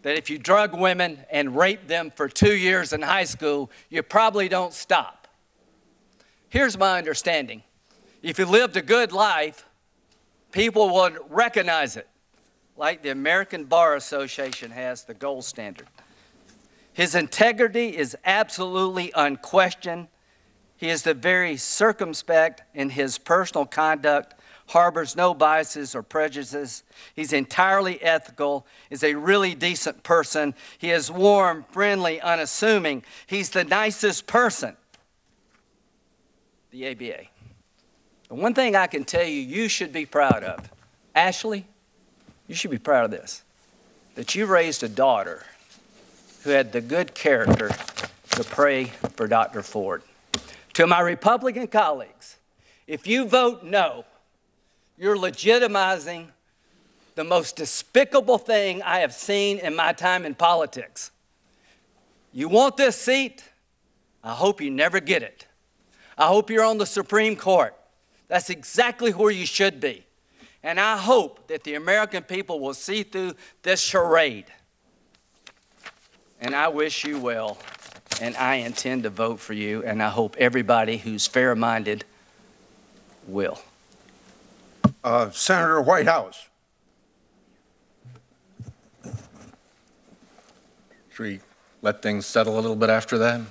that if you drug women and rape them for 2 years in high school, you probably don't stop. Here's my understanding. If you lived a good life, people would recognize it, like the American Bar Association has the gold standard. His integrity is absolutely unquestioned. He is the very circumspect in his personal conduct, harbors no biases or prejudices. He's entirely ethical, is a really decent person. He is warm, friendly, unassuming. He's the nicest person. The ABA. The one thing I can tell you, you should be proud of. Ashley, you should be proud of this, that you raised a daughter who had the good character to pray for Dr. Ford. To my Republican colleagues, if you vote no, you're legitimizing the most despicable thing I have seen in my time in politics. You want this seat? I hope you never get it. I hope you're on the Supreme Court. That's exactly where you should be. And I hope that the American people will see through this charade. And I wish you well, and I intend to vote for you, and I hope everybody who's fair-minded will. Senator Whitehouse. Should we let things settle a little bit after that?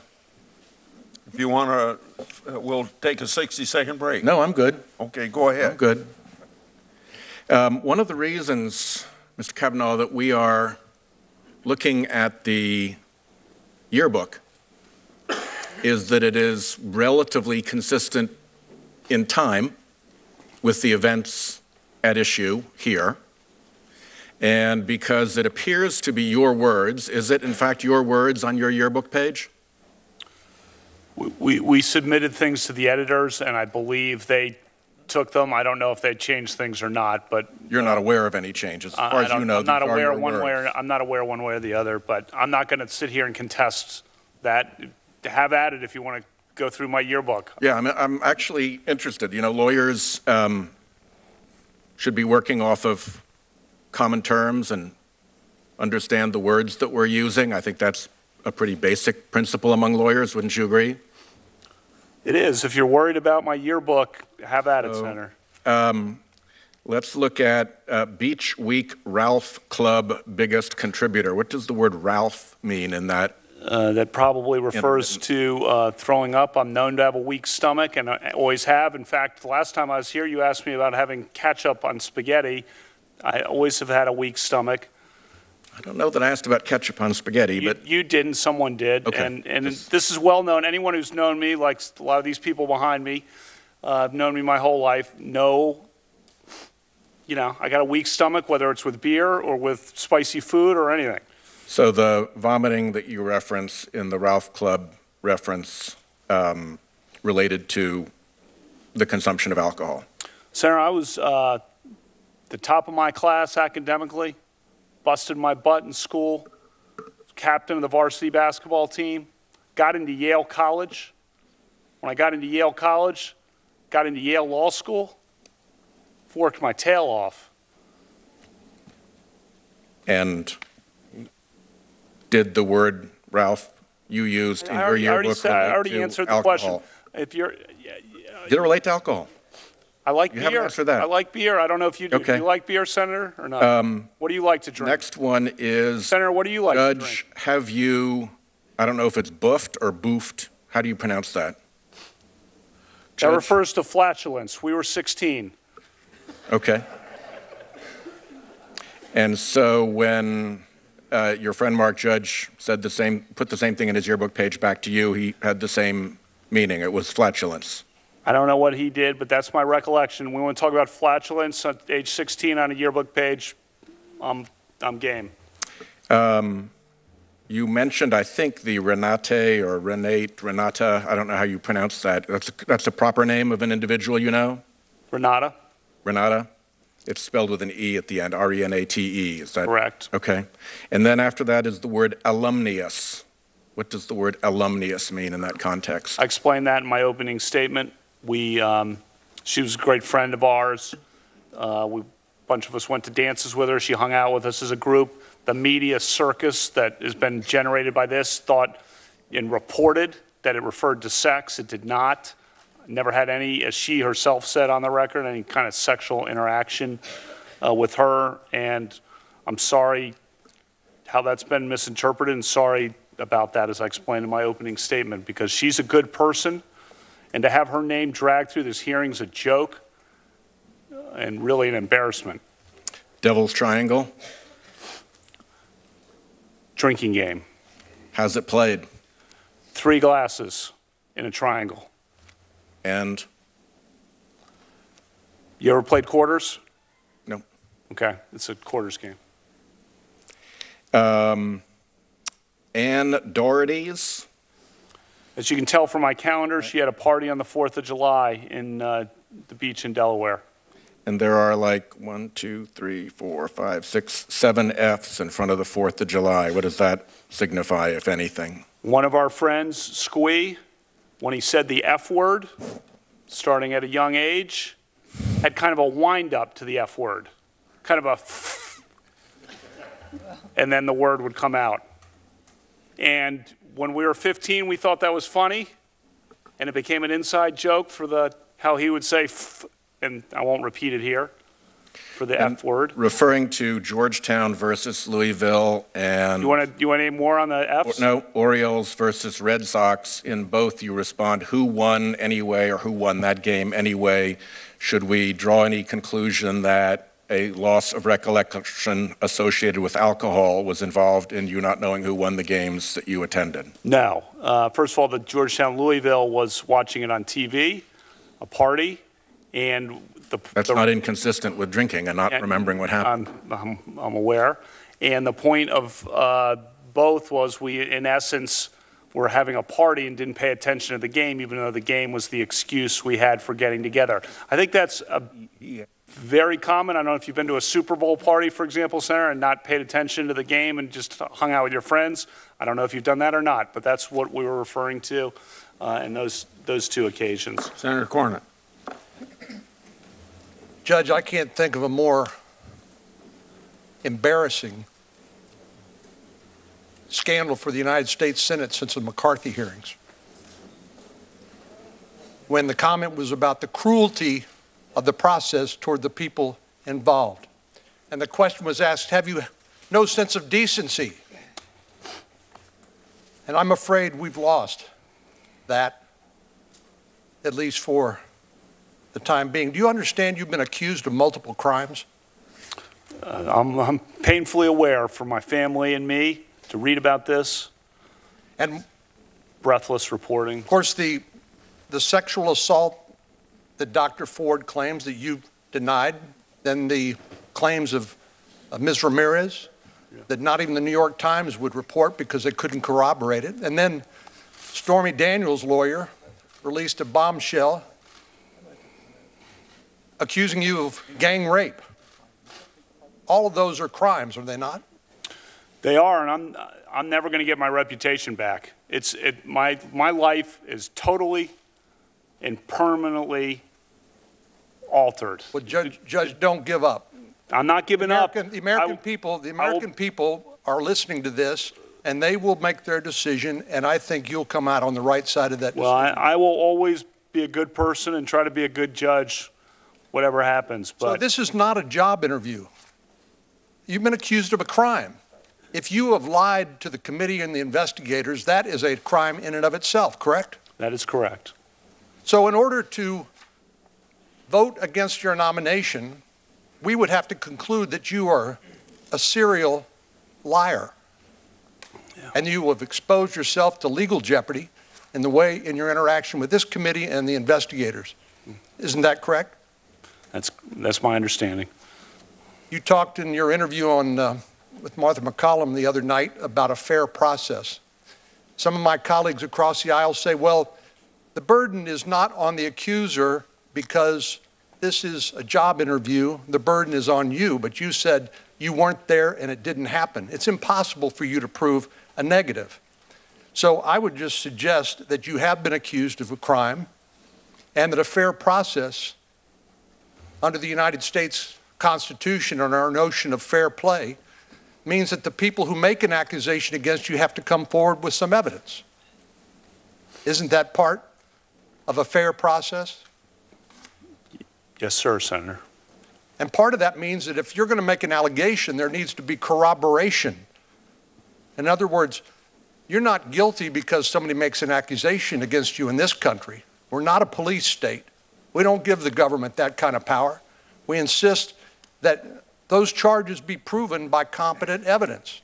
If you want to, we'll take a 60-second break. No, I'm good. Okay, go ahead. I'm good. One of the reasons, Mr. Kavanaugh, that we are looking at the yearbook is that it is relatively consistent in time with the events at issue here. And because it appears to be your words, is it in fact your words on your yearbook page? We submitted things to the editors, and I believe they took them. I don't know if they changed things or not, but you're not aware of any changes, as far as you know. I'm not aware one way or the other, but I'm not going to sit here and contest that. Have at it if you want to go through my yearbook. Yeah, I'm actually interested. You know, lawyers should be working off of common terms and understand the words that we're using. I think that's a pretty basic principle among lawyers. Wouldn't you agree? It is. If you're worried about my yearbook, have at it, Senator. Let's look at Beach Week Ralph Club biggest contributor. What does the word Ralph mean in that? That probably refers to throwing up. I'm known to have a weak stomach, and I always have. In fact, the last time I was here, you asked me about having ketchup on spaghetti. I always have had a weak stomach. I don't know that I asked about ketchup on spaghetti, but you didn't. Someone did. Okay. And this is well known. Anyone who's known me, like a lot of these people behind me, have known me my whole life, know you know, I got a weak stomach, whether it's with beer or with spicy food or anything. So the vomiting that you reference in the Ralph Club reference related to the consumption of alcohol? Senator, I was the top of my class academically, busted my butt in school, captain of the varsity basketball team, got into Yale College. When I got into Yale College, got into Yale Law School, worked my tail off. And did the word, Ralph, you used in your yearbook I already relate to answered the alcohol? question. If you're, Did it relate to alcohol? I like You beer. haven't answered that. I like beer. I don't know if you do. Okay. Do you like beer, Senator, or not? What do you like to drink? Next one is, Senator, what do you like to drink? Judge, have you, I don't know if it's buffed or boofed. How do you pronounce that? That refers to flatulence. We were 16. Okay. And so when your friend Mark Judge said put the same thing in his yearbook page back to you, he had the same meaning. It was flatulence. I don't know what he did, but that's my recollection. We want to talk about flatulence at age 16 on a yearbook page. I'm game. You mentioned, I think, the Renata, I don't know how you pronounce that. That's a proper name of an individual you know? Renata. Renata? It's spelled with an E at the end, R-E-N-A-T-E. Is that correct? Okay. And then after that is the word alumnius. What does the word alumnius mean in that context? I explained that in my opening statement. She was a great friend of ours. A bunch of us went to dances with her. She hung out with us as a group. The media circus that has been generated by this thought and reported that it referred to sex. It did not. Never had any, as she herself said on the record, any kind of sexual interaction with her. And I'm sorry how that's been misinterpreted, and sorry about that, as I explained in my opening statement, because she's a good person. And to have her name dragged through this hearing is a joke and really an embarrassment. Devil's Triangle? Drinking game. How's it played? 3 glasses in a triangle. And? You ever played quarters? No. Okay, it's a quarters game. Ann Doherty's? As you can tell from my calendar, she had a party on the 4th of July in the beach in Delaware. And there are like 1, 2, 3, 4, 5, 6, 7 F's in front of the 4th of July. What does that signify, if anything? One of our friends, Squee, when he said the F word, starting at a young age, had kind of a wind-up to the F word. Kind of a and then the word would come out. And when we were 15, we thought that was funny, and it became an inside joke for how he would say and I won't repeat it here, for the F word. Referring to Georgetown versus Louisville and... You want to name more on the Fs? No, Orioles versus Red Sox. In both, you respond, who won anyway, or who won that game anyway? Should we draw any conclusion that a loss of recollection associated with alcohol was involved in you not knowing who won the games that you attended? No. First of all, the Georgetown-Louisville was watching it on TV, a party. And that's not inconsistent with drinking and not remembering what happened. I'm aware. And the point of both was we, in essence, were having a party and didn't pay attention to the game, even though the game was the excuse we had for getting together. I think that's very common. I don't know if you've been to a Super Bowl party, for example, Senator, and not paid attention to the game and just hung out with your friends. I don't know if you've done that or not, but that's what we were referring to in those 2 occasions. Senator Cornyn. Judge, I can't think of a more embarrassing scandal for the United States Senate since the McCarthy hearings, when the comment was about the cruelty of the process toward the people involved. And the question was asked, have you no sense of decency? And I'm afraid we've lost that, at least for the time being. Do you understand you've been accused of multiple crimes? I'm painfully aware for my family and me to read about this. And breathless reporting. Of course, the sexual assault that Dr. Ford claims that you denied than the claims of Ms. Ramirez that not even the New York Times would report because they couldn't corroborate it. And then Stormy Daniels' lawyer released a bombshell accusing you of gang rape. All of those are crimes, are they not? They are, and I'm never going to get my reputation back. My life is totally and permanently altered. Well, Judge, don't give up. I'm not giving up. The American people are listening to this, and they will make their decision, and I think you'll come out on the right side of that decision. Well, I will always be a good person and try to be a good judge, whatever happens. But so this is not a job interview. You've been accused of a crime. If you have lied to the committee and the investigators, that is a crime in and of itself, correct? That is correct. So in order to vote against your nomination, we would have to conclude that you are a serial liar. Yeah. And you have exposed yourself to legal jeopardy in your interaction with this committee and the investigators. Isn't that correct? That's my understanding. You talked in your interview with Martha McCollum the other night about a fair process. Some of my colleagues across the aisle say, well, the burden is not on the accuser because this is a job interview. The burden is on you, but you said you weren't there and it didn't happen. It's impossible for you to prove a negative. So I would just suggest that you have been accused of a crime and that a fair process under the United States Constitution and our notion of fair play means that the people who make an accusation against you have to come forward with some evidence. Isn't that part of a fair process? Yes, sir, Senator. And part of that means that if you're going to make an allegation, there needs to be corroboration. In other words, you're not guilty because somebody makes an accusation against you in this country. We're not a police state. We don't give the government that kind of power. We insist that those charges be proven by competent evidence.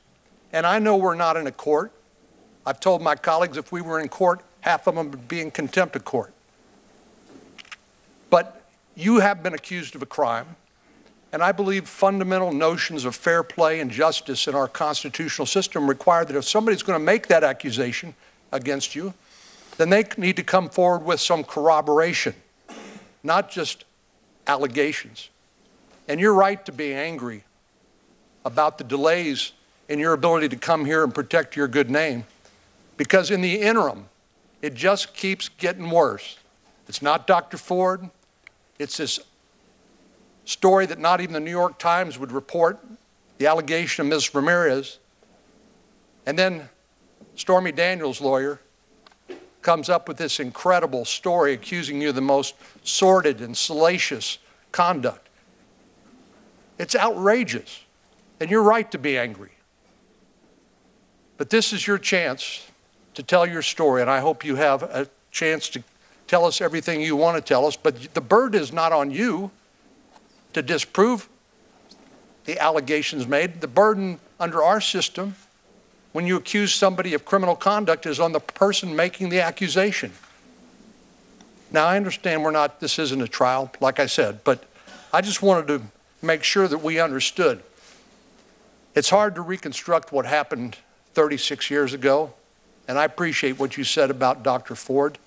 And I know we're not in a court. I've told my colleagues if we were in court, half of them would be in contempt of court. But you have been accused of a crime, and I believe fundamental notions of fair play and justice in our constitutional system require that if somebody's going to make that accusation against you, then they need to come forward with some corroboration, not just allegations. And you're right to be angry about the delays in your ability to come here and protect your good name, because in the interim, it just keeps getting worse. It's not Dr. Ford. It's this story that not even the New York Times would report, the allegation of Ms. Ramirez. And then Stormy Daniels' lawyer comes up with this incredible story accusing you of the most sordid and salacious conduct. It's outrageous, and you're right to be angry. But this is your chance to tell your story, and I hope you have a chance to tell us everything you want to tell us, but the burden is not on you to disprove the allegations made. The burden under our system, when you accuse somebody of criminal conduct, is on the person making the accusation. Now, I understand this isn't a trial, like I said, but I just wanted to make sure that we understood. It's hard to reconstruct what happened 36 years ago, and I appreciate what you said about Dr. Ford,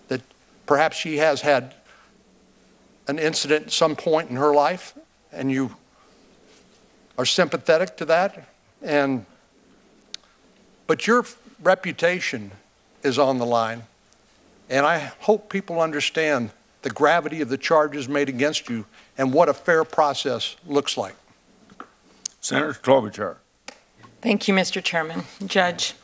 that perhaps she has had an incident at some point in her life, and you are sympathetic to that. But your reputation is on the line, and I hope people understand the gravity of the charges made against you and what a fair process looks like. Senator Klobuchar. Thank you, Mr. Chairman. Judge,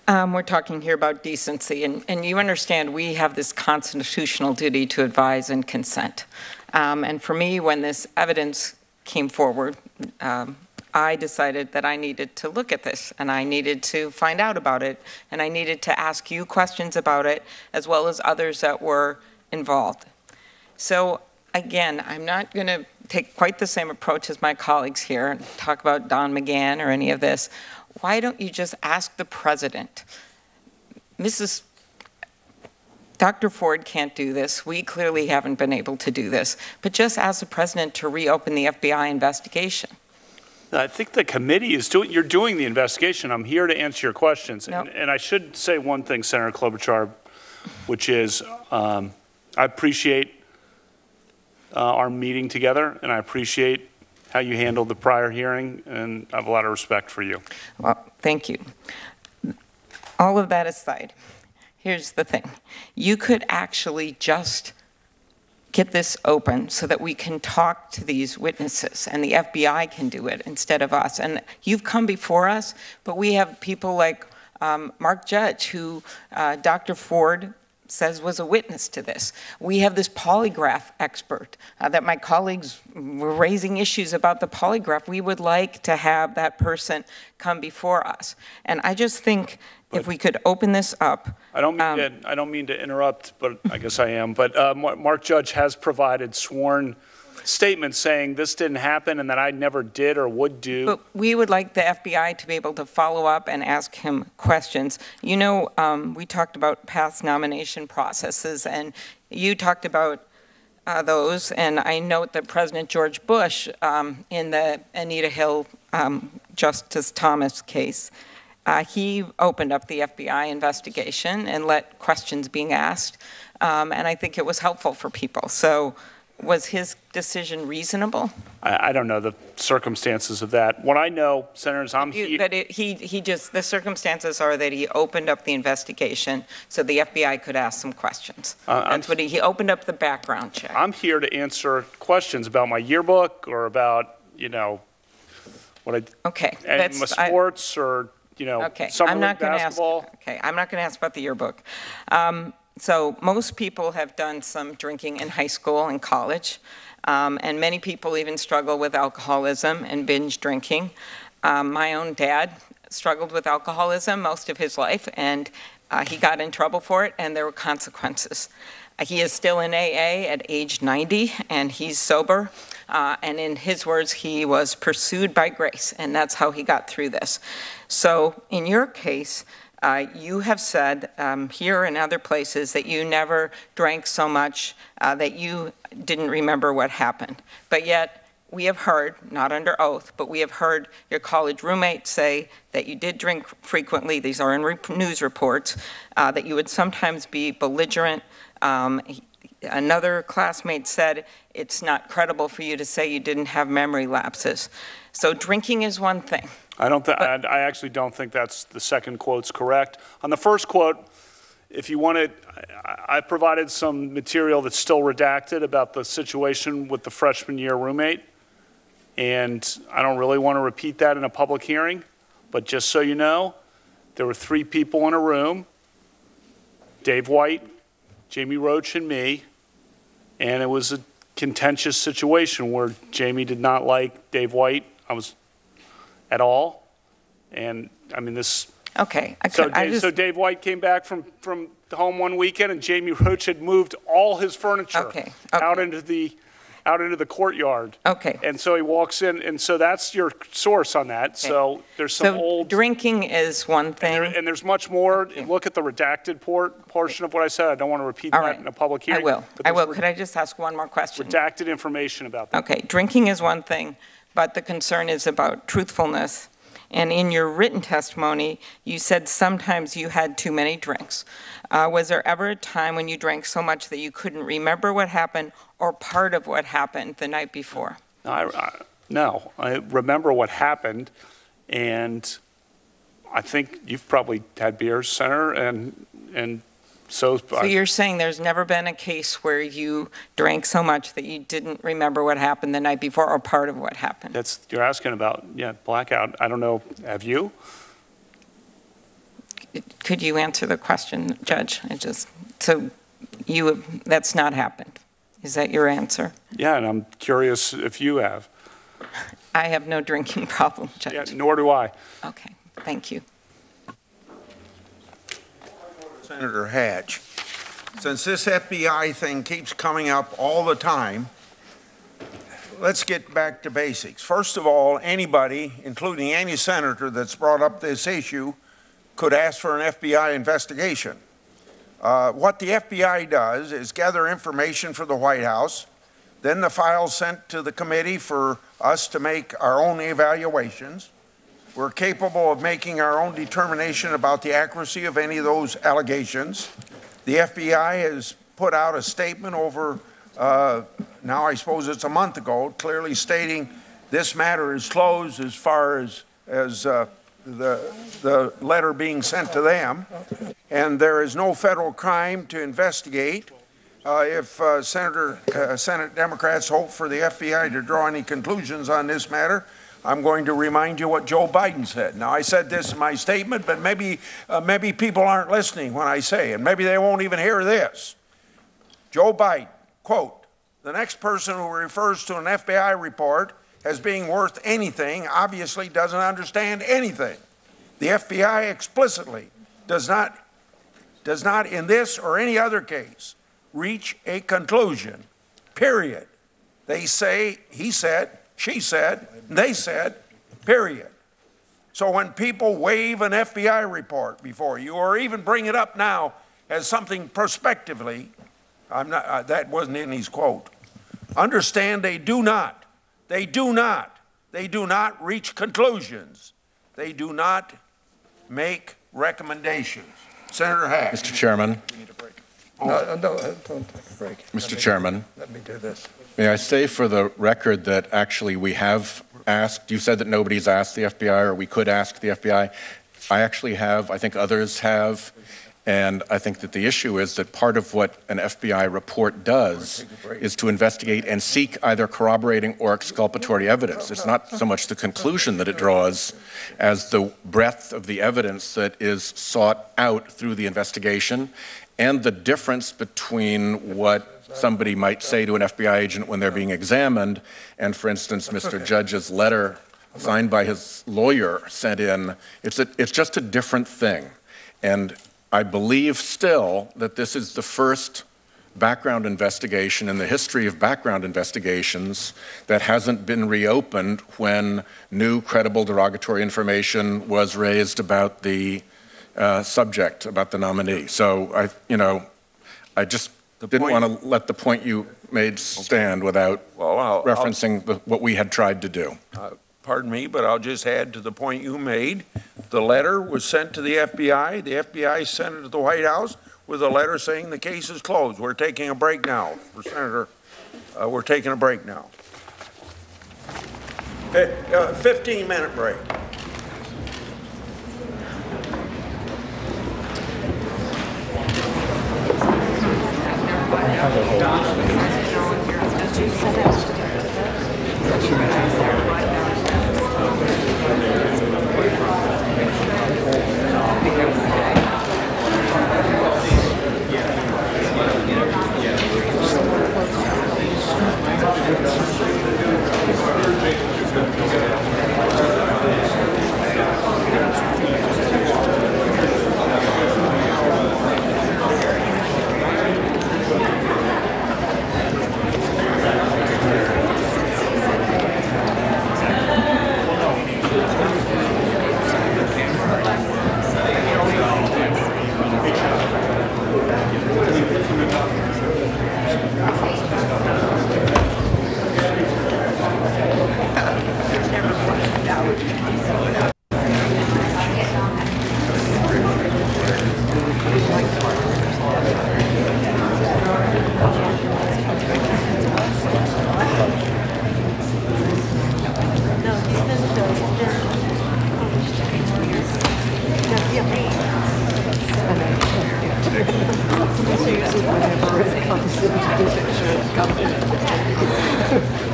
we're talking here about decency, and you understand we have this constitutional duty to advise and consent. And for me, when this evidence came forward, I decided that I needed to look at this, and I needed to find out about it, and I needed to ask you questions about it, as well as others that were involved. So again, I'm not going to take quite the same approach as my colleagues here and talk about Don McGahn or any of this. Why don't you just ask the president? Dr. Ford can't do this. We clearly haven't been able to do this. But just ask the president to reopen the FBI investigation. I think the committee is doing, you're doing the investigation. I'm here to answer your questions. Nope. And I should say one thing, Senator Klobuchar, which is I appreciate our meeting together, and I appreciate how you handled the prior hearing, and I have a lot of respect for you. Well, thank you. All of that aside, here's the thing. You could actually just get this open so that we can talk to these witnesses and the FBI can do it instead of us. And you've come before us, but we have people like Mark Judge, who Dr. Ford says was a witness to this. We have this polygraph expert that my colleagues were raising issues about the polygraph. We would like to have that person come before us. And I just think if we could open this up. I don't mean to interrupt, but I guess I am. But Mark Judge has provided sworn statements saying this didn't happen and that I never did or would do. But we would like the FBI to be able to follow up and ask him questions. You know, we talked about past nomination processes, and you talked about those. And I note that President George Bush, in the Anita Hill Justice Thomas case, he opened up the FBI investigation and let questions being asked, and I think it was helpful for people. So was his decision reasonable? I don't know the circumstances of that. What I know, Senators, the circumstances are that he opened up the investigation so the FBI could ask some questions. That's what he opened up the background check. I'm here to answer questions about my yearbook or about, you know, what I, okay, and my sports or, you know, summer league basketball. I'm not going to ask about the yearbook. So most people have done some drinking in high school and college, and many people even struggle with alcoholism and binge drinking. My own dad struggled with alcoholism most of his life, and he got in trouble for it, and there were consequences. He is still in AA at age 90, and he's sober. And in his words, he was pursued by grace, and that's how he got through this. So in your case, you have said here and other places that you never drank so much that you didn't remember what happened. But yet we have heard, not under oath, but we have heard your college roommate say that you did drink frequently. These are in news reports, that you would sometimes be belligerent. Another classmate said it's not credible for you to say you didn't have memory lapses. So drinking is one thing. I actually don't think that's the second quote's correct. On the first quote, if you wanted, I provided some material that's still redacted about the situation with the freshman year roommate. And I don't really want to repeat that in a public hearing, but just so you know, there were 3 people in a room, Dave White, Jamie Roach, and me, and it was a contentious situation where Jamie did not like Dave White at all, and I mean this. Okay. So Dave White came back from home one weekend, and Jamie Roach had moved all his furniture out into the courtyard. Okay. And so he walks in, and so that's your source on that. Okay. So there's some old. Drinking is one thing. And there's much more. Okay. Look at the redacted portion of what I said. I don't want to repeat that in a public hearing. I will. Could I just ask one more question? Redacted information about that. Okay. Drinking is one thing, but the concern is about truthfulness. And in your written testimony, you said sometimes you had too many drinks. Was there ever a time when you drank so much that you couldn't remember what happened or part of what happened the night before? No, I remember what happened, and I think you've probably had beers, Senator, and so you're saying there's never been a case where you drank so much that you didn't remember what happened the night before or part of what happened? You're asking about, blackout. I don't know. Have you? Could you answer the question, Judge? That's not happened. Is that your answer? Yeah, and I'm curious if you have. I have no drinking problem, Judge. Yeah, nor do I. Okay, thank you. Senator Hatch, since this FBI thing keeps coming up all the time, let's get back to basics. First of all, anybody, including any senator that's brought up this issue, could ask for an FBI investigation. What the FBI does is gather information for the White House, then the file's sent to the committee for us to make our own evaluations. We're capable of making our own determination about the accuracy of any of those allegations. The FBI has put out a statement over, now I suppose it's a month ago, clearly stating this matter is closed as far as the letter being sent to them, and there is no federal crime to investigate. If Senate Democrats hope for the FBI to draw any conclusions on this matter, I'm going to remind you what Joe Biden said. Now, I said this in my statement, but maybe people aren't listening when I say it. Maybe they won't even hear this. Joe Biden, quote, "The next person who refers to an FBI report as being worth anything obviously doesn't understand anything. The FBI explicitly does not in this or any other case reach a conclusion, period. They say, he said, she said, they said, period." So when people wave an FBI report before you or even bring it up now as something prospectively, that wasn't in his quote, understand they do not reach conclusions. They do not make recommendations. Senator Hack. Mr. Chairman. No, don't take a break. Mr. Chairman. Let me do this. May I say for the record that actually we have asked, you said that nobody's asked the FBI or we could ask the FBI. I actually have, I think others have, and I think that the issue is that part of what an FBI report does is to investigate and seek either corroborating or exculpatory evidence. It's not so much the conclusion that it draws as the breadth of the evidence that is sought out through the investigation and the difference between what somebody might say to an FBI agent when they're being examined and, for instance, Mr. Judge's letter signed by his lawyer sent in. It's just a different thing. And I believe still that this is the first background investigation in the history of background investigations that hasn't been reopened when new credible derogatory information was raised about the subject, about the nominee. So I just didn't want to let the point you made stand without referencing what we had tried to do. Pardon me, but I'll just add to the point you made. The letter was sent to the FBI. The FBI sent it to the White House with a letter saying the case is closed. We're taking a break now. For Senator, we're taking a break now. 15-minute break.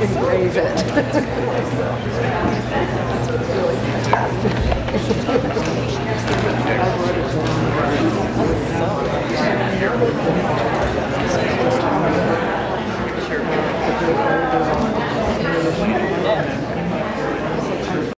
Engrave it. I wrote it down.